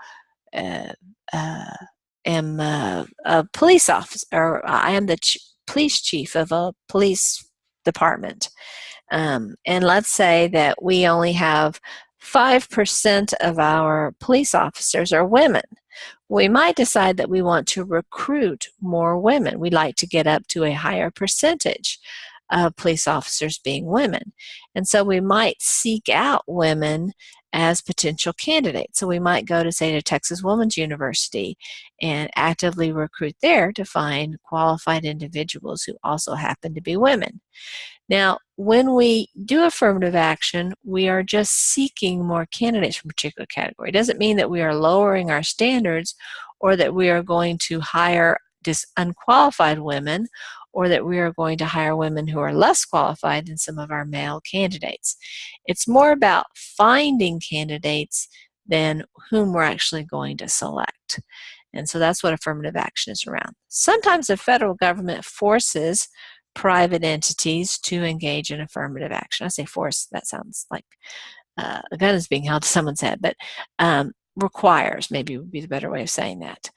a police officer, or I am the police chief of a police department. And let's say that we only have 5% of our police officers are women. We might decide that we want to recruit more women. We'd like to get up to a higher percentage of police officers being women. And so we might seek out women as potential candidates. So we might go to, say, to Texas Women's University and actively recruit there to find qualified individuals who also happen to be women. Now, when we do affirmative action, we are just seeking more candidates from a particular category. It doesn't mean that we are lowering our standards, or that we are going to hire unqualified women, or that we are going to hire women who are less qualified than some of our male candidates. It's more about finding candidates than whom we're actually going to select. And so that's what affirmative action is around. Sometimes the federal government forces private entities to engage in affirmative action. I say force, that sounds like a gun is being held to someone's head, but requires maybe would be the better way of saying that.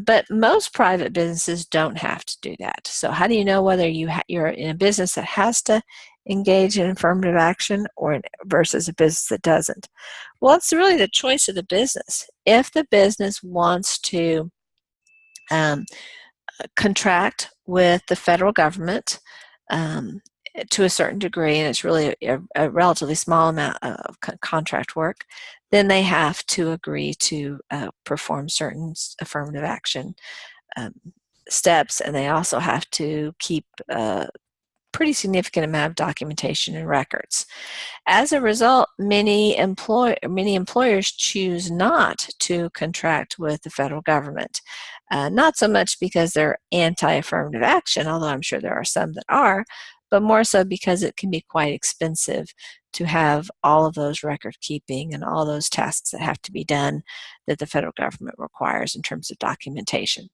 But most private businesses don't have to do that. So how do you know whether you're in a business that has to engage in affirmative action versus a business that doesn't? Well, it's really the choice of the business. If the business wants to contract with the federal government to a certain degree, and it's really a relatively small amount of contract work, then they have to agree to perform certain affirmative action steps, and they also have to keep a pretty significant amount of documentation and records. As a result, many employers choose not to contract with the federal government. Not so much because they're anti-affirmative action, although I'm sure there are some that are, but more so because it can be quite expensive to have all of those record keeping and all those tasks that have to be done that the federal government requires in terms of documentation.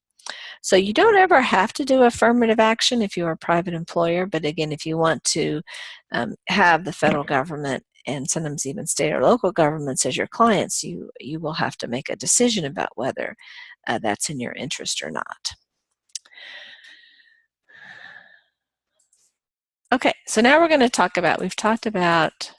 So you don't ever have to do affirmative action if you're a private employer, but again, if you want to have the federal government and sometimes even state or local governments as your clients, you will have to make a decision about whether that's in your interest or not. Okay, so now we're going to talk about, we've talked about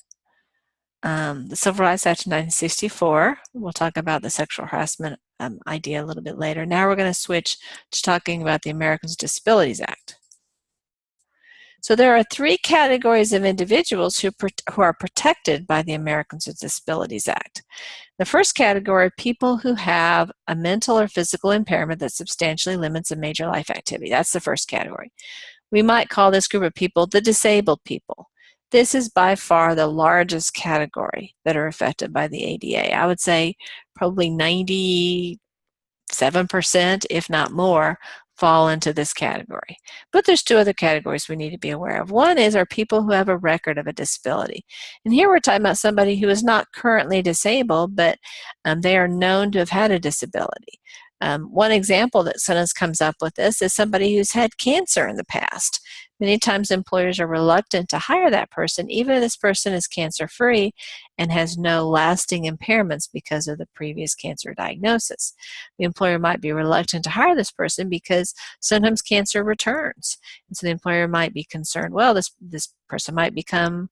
the Civil Rights Act of 1964. We'll talk about the sexual harassment idea a little bit later. Now we're going to switch to talking about the Americans with Disabilities Act. So there are three categories of individuals who are protected by the Americans with Disabilities Act. The first category are people who have a mental or physical impairment that substantially limits a major life activity. That's the first category. We might call this group of people the disabled people. This is by far the largest category that are affected by the ADA. I would say probably 97%, if not more, fall into this category. But there's two other categories we need to be aware of. One is our people who have a record of a disability. And here we're talking about somebody who is not currently disabled, but they are known to have had a disability. One example that sometimes comes up with this is somebody who's had cancer in the past. Many times employers are reluctant to hire that person, even if this person is cancer-free and has no lasting impairments because of the previous cancer diagnosis. The employer might be reluctant to hire this person because sometimes cancer returns. And so the employer might be concerned, well, this person might become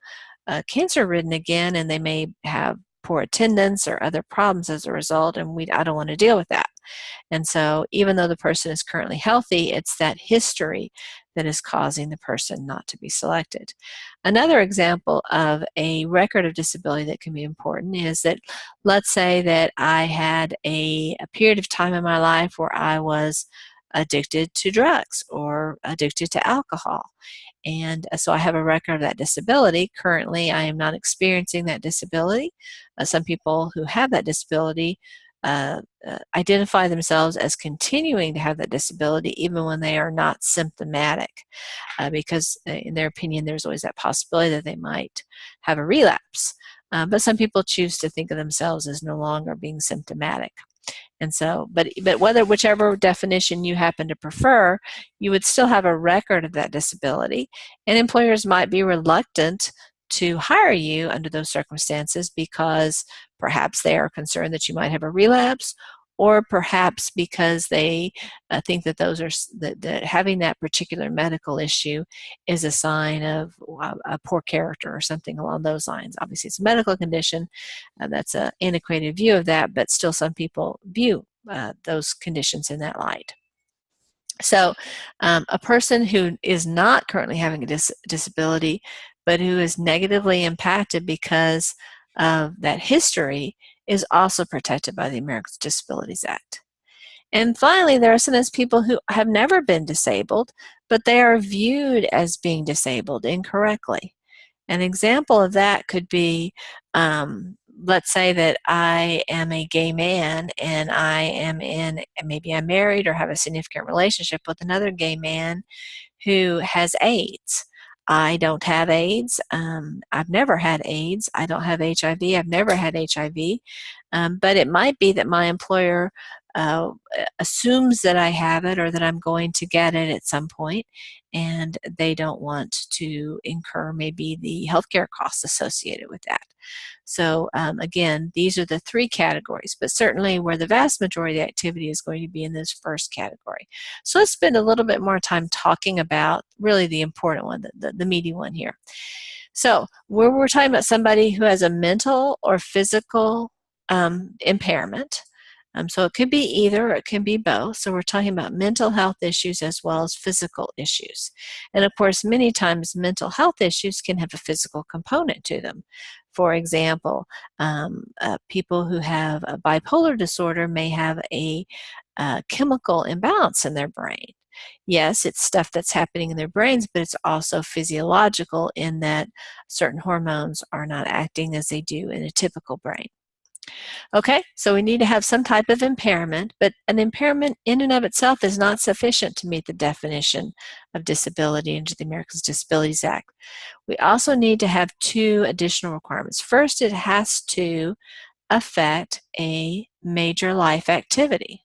cancer-ridden again, and they may have poor attendance or other problems as a result, and I don't want to deal with that. And so even though the person is currently healthy, it's that history that is causing the person not to be selected. Another example of a record of disability that can be important is that, let's say that I had a period of time in my life where I was addicted to drugs or addicted to alcohol. And so I have a record of that disability. Currently, I am not experiencing that disability. Some people who have that disability identify themselves as continuing to have that disability even when they are not symptomatic, because in their opinion there's always that possibility that they might have a relapse. But some people choose to think of themselves as no longer being symptomatic. And so, but whichever definition you happen to prefer, you would still have a record of that disability, and employers might be reluctant to hire you under those circumstances because perhaps they are concerned that you might have a relapse, or perhaps because they think that that having that particular medical issue is a sign of a poor character or something along those lines. Obviously, it's a medical condition. That's an antiquated view of that, but still some people view those conditions in that light. So a person who is not currently having a disability, but who is negatively impacted because of that history, is also protected by the Americans with Disabilities Act. And finally, there are sometimes people who have never been disabled, but they are viewed as being disabled incorrectly. An example of that could be, let's say that I am a gay man and maybe I'm married or have a significant relationship with another gay man who has AIDS. I don't have AIDS. I've never had AIDS. I don't have HIV. I've never had HIV. But it might be that my employer assumes that I have it or that I'm going to get it at some point, and they don't want to incur maybe the healthcare costs associated with that. So again, these are the three categories, but certainly where the vast majority of the activity is going to be in this first category. So let's spend a little bit more time talking about really the important one, the meaty one here. So where we're talking about somebody who has a mental or physical impairment. So it could be either, or it can be both. So we're talking about mental health issues as well as physical issues. And of course, many times mental health issues can have a physical component to them. For example, people who have a bipolar disorder may have a chemical imbalance in their brain. Yes, it's stuff that's happening in their brains, but it's also physiological in that certain hormones are not acting as they do in a typical brain. Okay, so we need to have some type of impairment, but an impairment in and of itself is not sufficient to meet the definition of disability under the Americans with Disabilities Act. We also need to have two additional requirements. First, it has to affect a major life activity.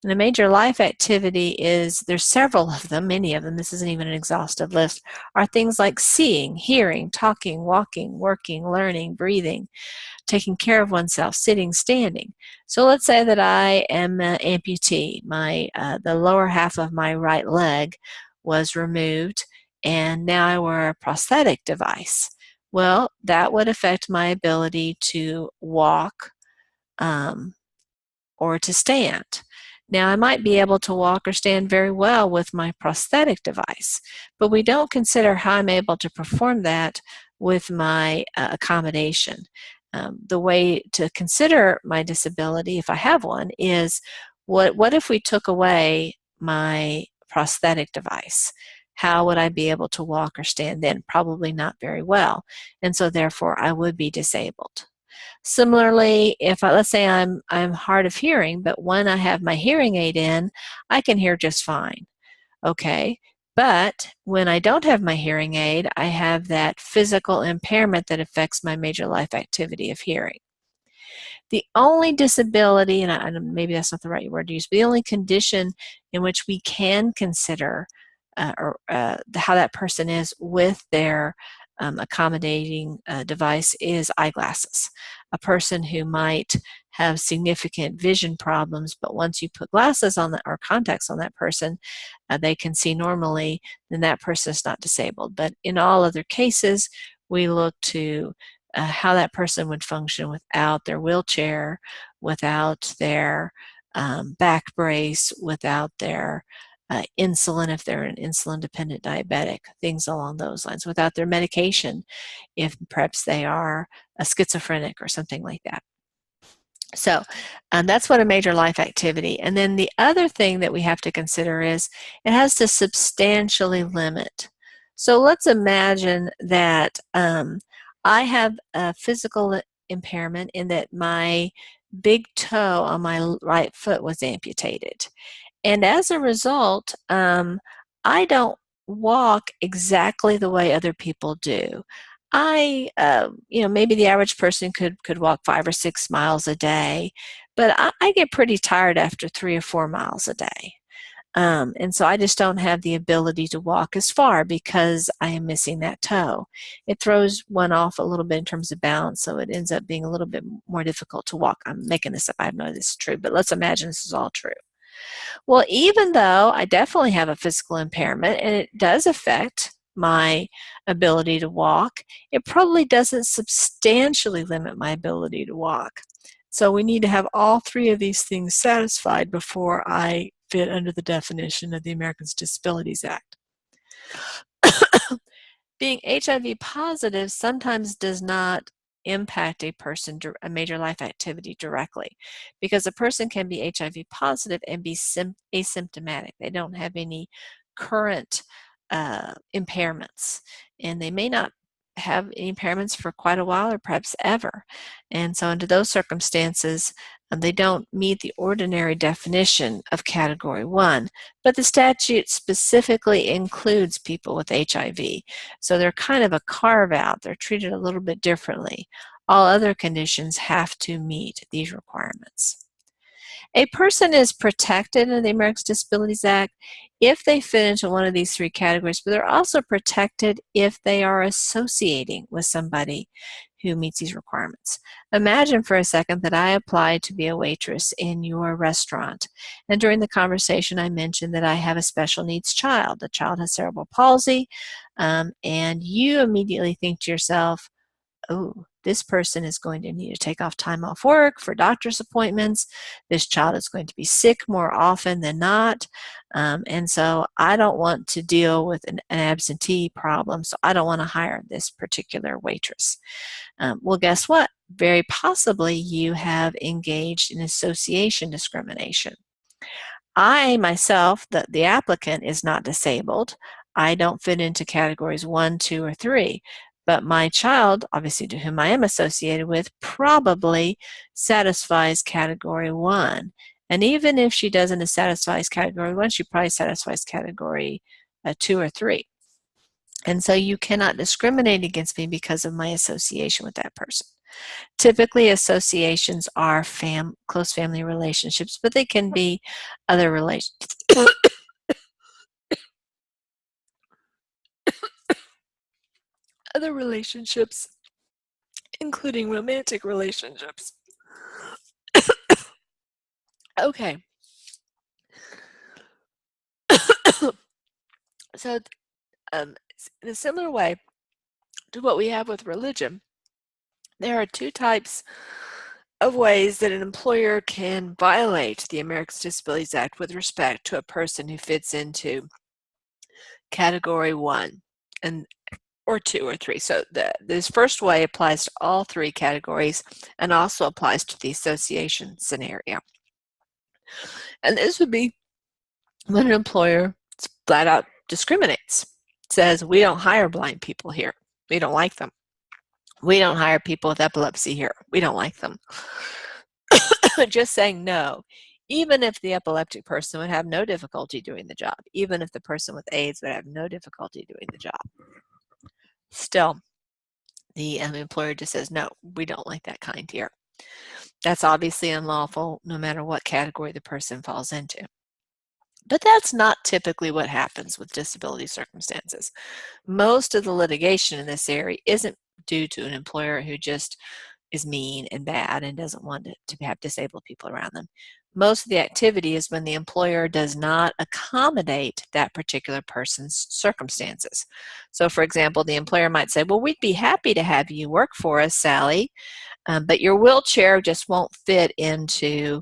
And a major life activity is, there's several of them, many of them, this isn't even an exhaustive list, are things like seeing, hearing, talking, walking, working, learning, breathing, taking care of oneself, sitting, standing. So let's say that I am an amputee. The lower half of my right leg was removed, and now I wear a prosthetic device. Well, that would affect my ability to walk or to stand. Now, I might be able to walk or stand very well with my prosthetic device, but we don't consider how I'm able to perform that with my accommodation. The way to consider my disability, if I have one, is what if we took away my prosthetic device? How would I be able to walk or stand then? Probably not very well, and so therefore I would be disabled. Similarly, if let's say I'm hard of hearing, but when I have my hearing aid in, I can hear just fine. Okay, but when I don't have my hearing aid, I have that physical impairment that affects my major life activity of hearing. The only disability, and maybe that's not the right word to use, but the only condition in which we can consider how that person is with their accommodating device is eyeglasses. A person who might have significant vision problems, but once you put glasses on or contacts on that person, they can see normally, then that person is not disabled. But in all other cases, we look to how that person would function without their wheelchair, without their back brace, without their insulin if they're an insulin-dependent diabetic, things along those lines, without their medication if perhaps they are a schizophrenic or something like that. So that's what a major life activity. And then the other thing that we have to consider is it has to substantially limit. So let's imagine that I have a physical impairment in that my big toe on my right foot was amputated. And as a result, I don't walk exactly the way other people do. Maybe the average person could walk 5 or 6 miles a day, but I get pretty tired after 3 or 4 miles a day. And so I just don't have the ability to walk as far because I am missing that toe. It throws one off a little bit in terms of balance, so it ends up being a little bit more difficult to walk. I'm making this up. I know this is true, but let's imagine this is all true. Well, even though I definitely have a physical impairment and it does affect my ability to walk, it probably doesn't substantially limit my ability to walk. So we need to have all three of these things satisfied before I fit under the definition of the Americans with Disabilities Act. Being HIV positive sometimes does not impact a major life activity directly, because a person can be HIV positive and be asymptomatic. They don't have any current impairments, and they may not have any impairments for quite a while or perhaps ever. And so under those circumstances, they don't meet the ordinary definition of Category 1, but the statute specifically includes people with HIV. So they're kind of a carve-out. They're treated a little bit differently. All other conditions have to meet these requirements. A person is protected in the Americans with Disabilities Act if they fit into one of these three categories, but they're also protected if they are associating with somebody who meets these requirements. Imagine for a second that I applied to be a waitress in your restaurant, and during the conversation I mentioned that I have a special needs child. The child has cerebral palsy, and you immediately think to yourself, oh, this person is going to need to take time off work for doctor's appointments. This child is going to be sick more often than not. And so I don't want to deal with an absentee problem, so I don't want to hire this particular waitress. Well, guess what? Very possibly you have engaged in association discrimination. I myself, the applicant, is not disabled. I don't fit into categories 1, 2, or 3. But my child, obviously to whom I am associated with, probably satisfies category 1. And even if she doesn't satisfy category 1, she probably satisfies category 2 or 3. And so you cannot discriminate against me because of my association with that person. Typically, associations are close family relationships, but they can be other other relationships, including romantic relationships. Okay. So, in a similar way to what we have with religion, there are two types of ways that an employer can violate the Americans with Disabilities Act with respect to a person who fits into category 1 or 2 or 3. So this first way applies to all 3 categories and also applies to the association scenario. And this would be when an employer flat out discriminates, says, we don't hire blind people here. We don't like them. We don't hire people with epilepsy here. We don't like them. Just saying no, even if the epileptic person would have no difficulty doing the job, even if the person with AIDS would have no difficulty doing the job. Still, the employer just says, no, we don't like that kind here. That's obviously unlawful no matter what category the person falls into. But that's not typically what happens with disability circumstances. Most of the litigation in this area isn't due to an employer who just is mean and bad and doesn't want to have disabled people around them. Most of the activity is when the employer does not accommodate that particular person's circumstances. So for example, the employer might say, well, we'd be happy to have you work for us, Sally, but your wheelchair just won't fit into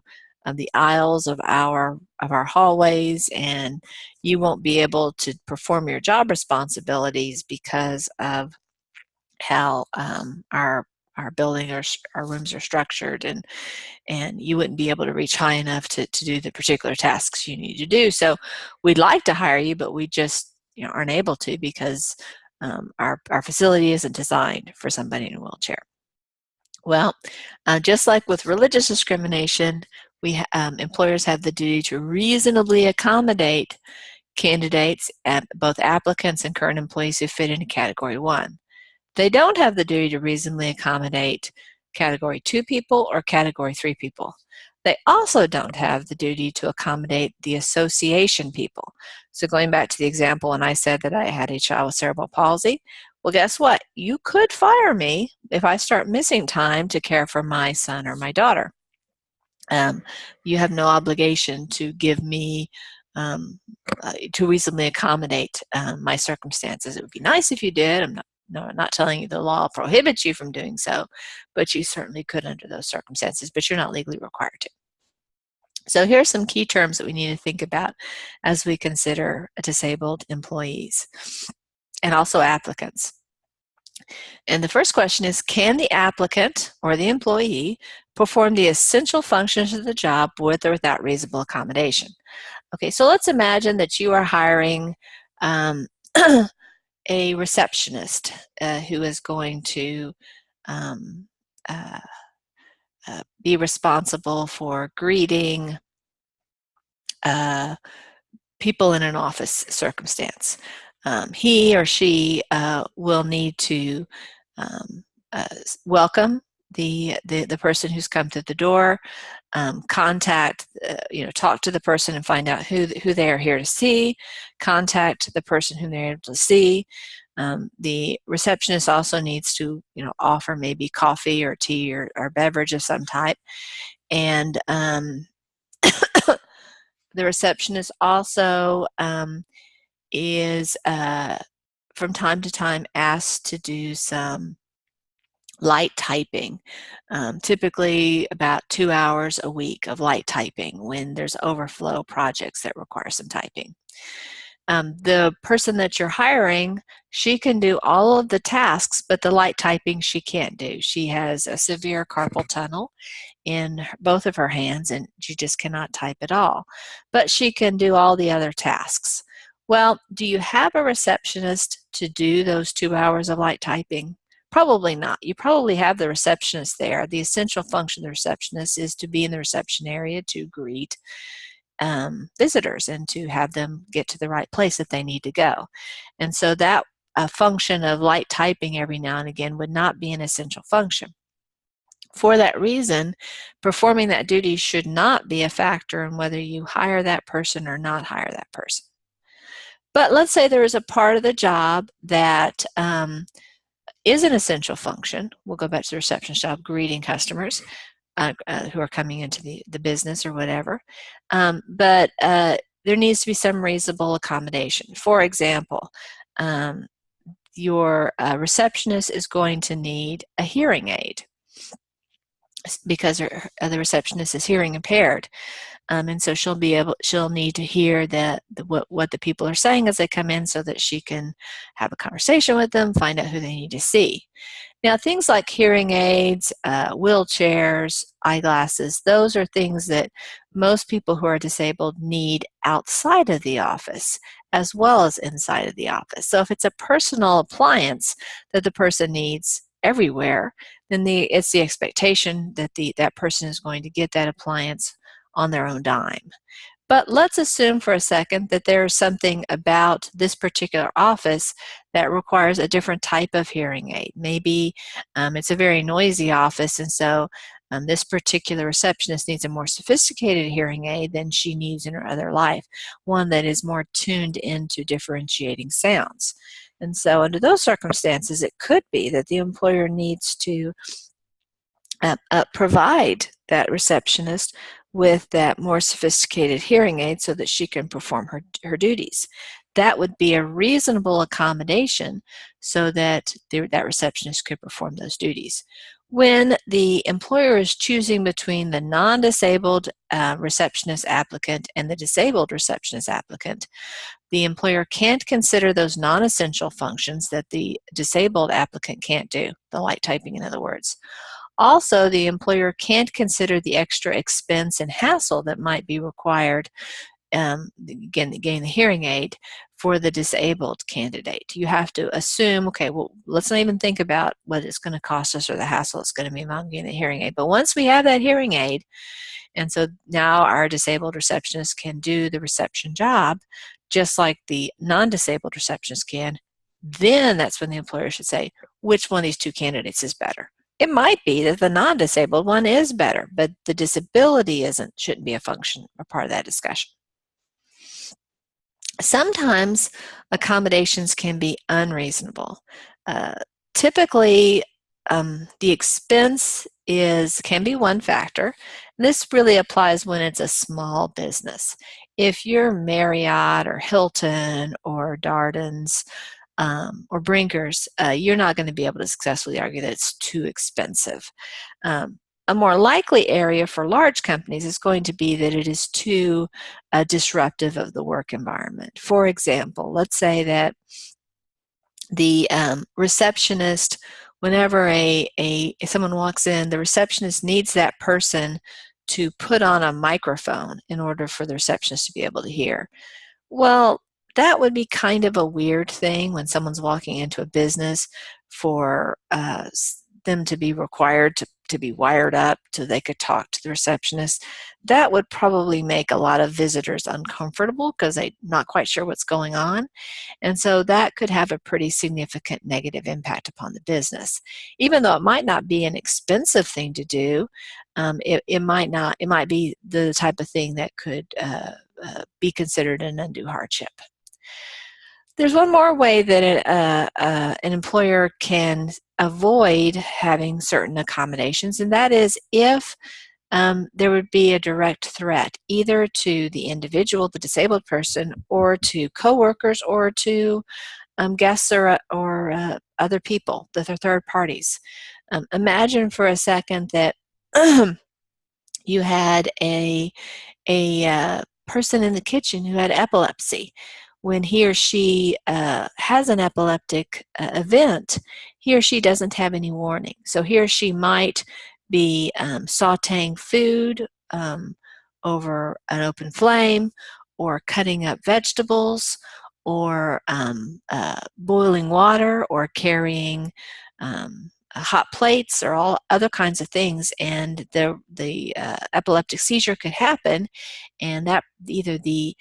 the aisles of our hallways, and you won't be able to perform your job responsibilities because of how our building or our rooms are structured, and you wouldn't be able to reach high enough to do the particular tasks you need to do. So we'd like to hire you, but we just aren't able to because our facility isn't designed for somebody in a wheelchair. Well, just like with religious discrimination, employers have the duty to reasonably accommodate candidates, both applicants and current employees who fit into Category 1. They don't have the duty to reasonably accommodate Category 2 people or Category 3 people. They also don't have the duty to accommodate the association people. So going back to the example when I said that I had a child with cerebral palsy, well, guess what? You could fire me if I start missing time to care for my son or my daughter. You have no obligation to give me to reasonably accommodate my circumstances. It would be nice if you did. I'm not telling you the law prohibits you from doing so, but you certainly could under those circumstances, but you're not legally required to. So here are some key terms that we need to think about as we consider disabled employees and also applicants. And the first question is, can the applicant or the employee perform the essential functions of the job with or without reasonable accommodation? Okay, so let's imagine that you are hiring a receptionist who is going to be responsible for greeting people in an office circumstance. He or she will need to welcome the person who's come through the door, contact, talk to the person and find out who they are here to see, contact the person who they're able to see. The receptionist also needs to, offer maybe coffee or tea or beverage of some type. And the receptionist also is from time to time asked to do some light typing, typically about 2 hours a week of light typing when there's overflow projects that require some typing. The person that you're hiring, she can do all of the tasks, but the light typing she can't do. She has a severe carpal tunnel in both of her hands and she just cannot type at all. But she can do all the other tasks. Well, do you have a receptionist to do those 2 hours of light typing? Probably not. You probably have the receptionist there. The essential function of the receptionist is to be in the reception area to greet visitors and to have them get to the right place that they need to go. And so that function of light typing every now and again would not be an essential function. For that reason, performing that duty should not be a factor in whether you hire that person or not hire that person. But let's say there is a part of the job that is an essential function. We'll go back to the receptionist job, greeting customers who are coming into the business or whatever. But there needs to be some reasonable accommodation. For example, your receptionist is going to need a hearing aid because the receptionist is hearing impaired. And so she'll need to hear what the people are saying as they come in so that she can have a conversation with them, find out who they need to see. Now, things like hearing aids, wheelchairs, eyeglasses, those are things that most people who are disabled need outside of the office as well as inside of the office. So if it's a personal appliance that the person needs everywhere, then it's the expectation that that person is going to get that appliance on their own dime. But let's assume for a second that there's something about this particular office that requires a different type of hearing aid. Maybe it's a very noisy office, and so this particular receptionist needs a more sophisticated hearing aid than she needs in her other life, one that is more tuned into differentiating sounds. And so under those circumstances, it could be that the employer needs to provide that receptionist with that more sophisticated hearing aid so that she can perform her duties. That would be a reasonable accommodation so that that receptionist could perform those duties. When the employer is choosing between the non-disabled receptionist applicant and the disabled receptionist applicant, the employer can't consider those non-essential functions that the disabled applicant can't do, the light typing in other words. Also, the employer can't consider the extra expense and hassle that might be required, again, getting the hearing aid for the disabled candidate. You have to assume, okay, well, let's not even think about what it's going to cost us or the hassle it's going to be about getting the hearing aid. But once we have that hearing aid, and so now our disabled receptionist can do the reception job just like the non-disabled receptionist can, then that's when the employer should say, which one of these two candidates is better? It might be that the non-disabled one is better, but the disability shouldn't be a function or part of that discussion. Sometimes accommodations can be unreasonable. Typically, the expense can be one factor. This really applies when it's a small business. If you're Marriott or Hilton or Darden's or Brinker's, you're not going to be able to successfully argue that it's too expensive. A more likely area for large companies is going to be that it is too disruptive of the work environment. For example, let's say that the receptionist, whenever someone walks in, the receptionist needs that person to put on a microphone in order for the receptionist to be able to hear. Well, that would be kind of a weird thing when someone's walking into a business for them to be required to be wired up so they could talk to the receptionist. That would probably make a lot of visitors uncomfortable because they're not quite sure what's going on. And so that could have a pretty significant negative impact upon the business. Even though it might not be an expensive thing to do, it might be the type of thing that could be considered an undue hardship. There's one more way that an employer can avoid having certain accommodations, and that is if there would be a direct threat either to the individual, the disabled person, or to coworkers, or to guests or other people that are third parties. Imagine for a second that you had a person in the kitchen who had epilepsy. When he or she has an epileptic event, he or she doesn't have any warning. So he or she might be sauteing food over an open flame, or cutting up vegetables, or boiling water, or carrying hot plates, or all other kinds of things, and the epileptic seizure could happen, and that either the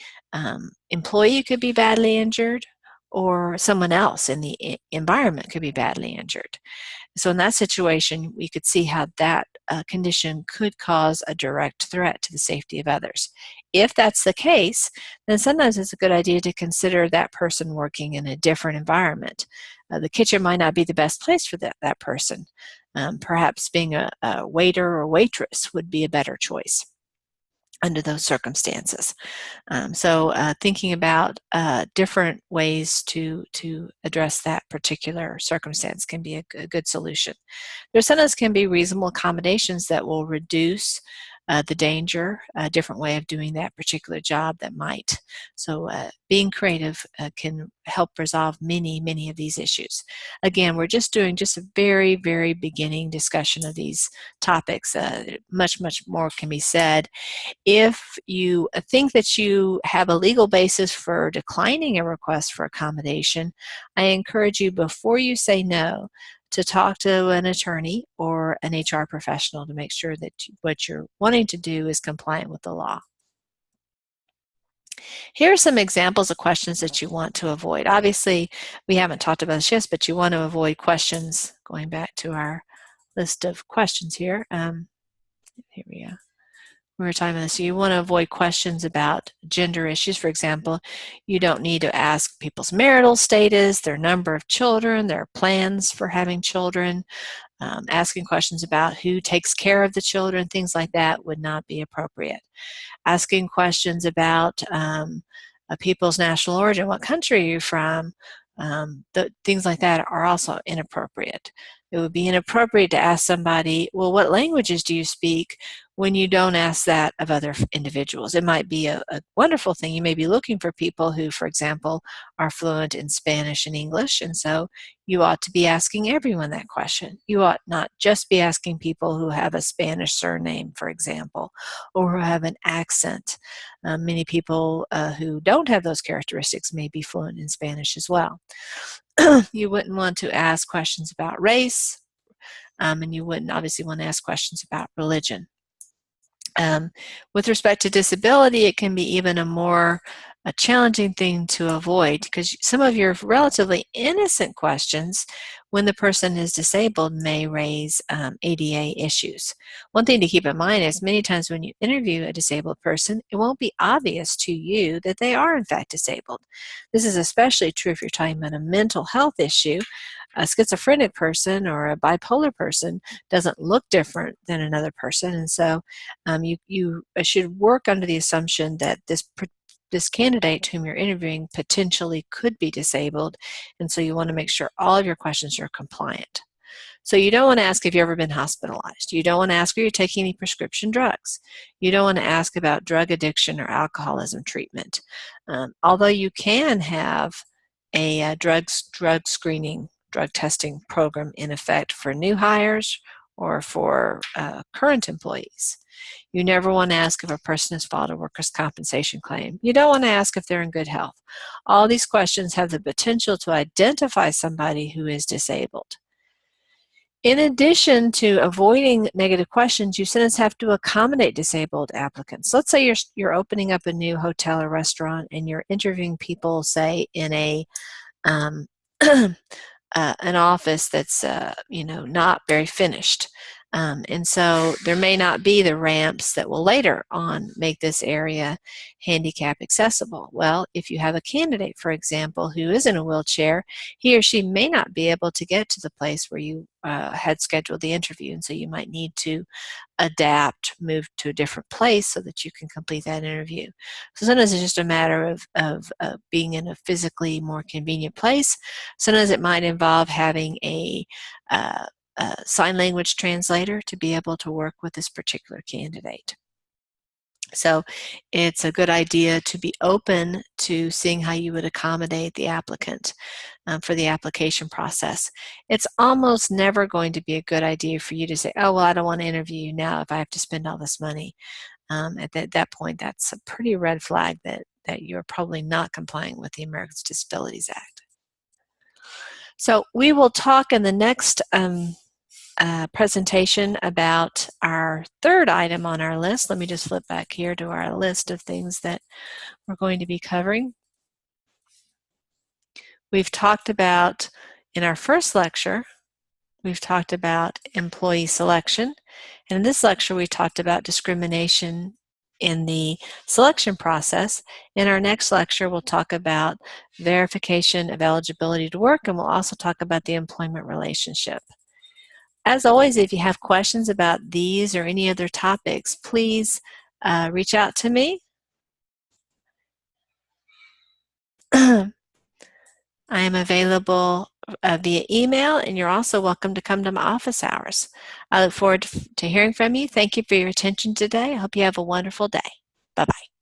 employee could be badly injured, or someone else in the environment could be badly injured. So in that situation, we could see how that condition could cause a direct threat to the safety of others. If that's the case, then sometimes it's a good idea to consider that person working in a different environment. The kitchen might not be the best place for that person. Perhaps being a waiter or waitress would be a better choice under those circumstances. So thinking about different ways to address that particular circumstance can be a good solution. There sometimes can be reasonable accommodations that will reduce the danger, a different way of doing that particular job that might. So being creative can help resolve many of these issues. Again, we're just doing just a very beginning discussion of these topics. Much more can be said. If you think that you have a legal basis for declining a request for accommodation, I encourage you, before you say no, to talk to an attorney or an HR professional to make sure that what you're wanting to do is compliant with the law. Here are some examples of questions that you want to avoid. Obviously, we haven't talked about this yet, but you want to avoid questions, going back to our list of questions here. Here we go. We were talking about this. So you want to avoid questions about gender issues. For example, you don't need to ask people's marital status, their number of children, their plans for having children. Asking questions about who takes care of the children, things like that would not be appropriate. Asking questions about people's national origin, what country are you from, things like that are also inappropriate. It would be inappropriate to ask somebody, well, what languages do you speak, when you don't ask that of other individuals. It might be a wonderful thing. You may be looking for people who, for example, are fluent in Spanish and English, and so you ought to be asking everyone that question. You ought not just be asking people who have a Spanish surname, for example, or who have an accent. Many people who don't have those characteristics may be fluent in Spanish as well. You wouldn't want to ask questions about race, and you wouldn't obviously want to ask questions about religion. With respect to disability, it can be even a challenging thing to avoid, because some of your relatively innocent questions when the person is disabled may raise ADA issues. One thing to keep in mind is many times when you interview a disabled person, it won't be obvious to you that they are in fact disabled. This is especially true if you're talking about a mental health issue. A schizophrenic person or a bipolar person doesn't look different than another person, and so you should work under the assumption that this candidate whom you're interviewing potentially could be disabled, and so you want to make sure all of your questions are compliant. So you don't want to ask if you've ever been hospitalized. You don't want to ask if you're taking any prescription drugs. You don't want to ask about drug addiction or alcoholism treatment. Although you can have a drug screening, drug testing program in effect for new hires or for current employees. You never want to ask if a person has filed a workers' compensation claim. You don't want to ask if they're in good health. All these questions have the potential to identify somebody who is disabled. In addition to avoiding negative questions, you sometimes have to accommodate disabled applicants. Let's say you're opening up a new hotel or restaurant and you're interviewing people, say, in an office that's not very finished. And so there may not be the ramps that will later on make this area handicap accessible. Well, if you have a candidate, for example, who is in a wheelchair, he or she may not be able to get to the place where you had scheduled the interview, and so you might need to adapt, move to a different place so that you can complete that interview. So sometimes it's just a matter of being in a physically more convenient place. Sometimes it might involve having a sign language translator to be able to work with this particular candidate. So it's a good idea to be open to seeing how you would accommodate the applicant for the application process. It's almost never going to be a good idea for you to say, oh, well, I don't want to interview you now if I have to spend all this money. At that point, that's a pretty red flag that you're probably not complying with the Americans with Disabilities Act. So we will talk in the next presentation about our third item on our list. Let me just flip back here to our list of things that we're going to be covering. we've talked about, in our first lecture, we've talked about employee selection. And in this lecture, we talked about discrimination in the selection process. In our next lecture, we'll talk about verification of eligibility to work, and we'll also talk about the employment relationship. As always, if you have questions about these or any other topics, please reach out to me. I am available via email, and you're also welcome to come to my office hours. I look forward to hearing from you. Thank you for your attention today. I hope you have a wonderful day. Bye-bye.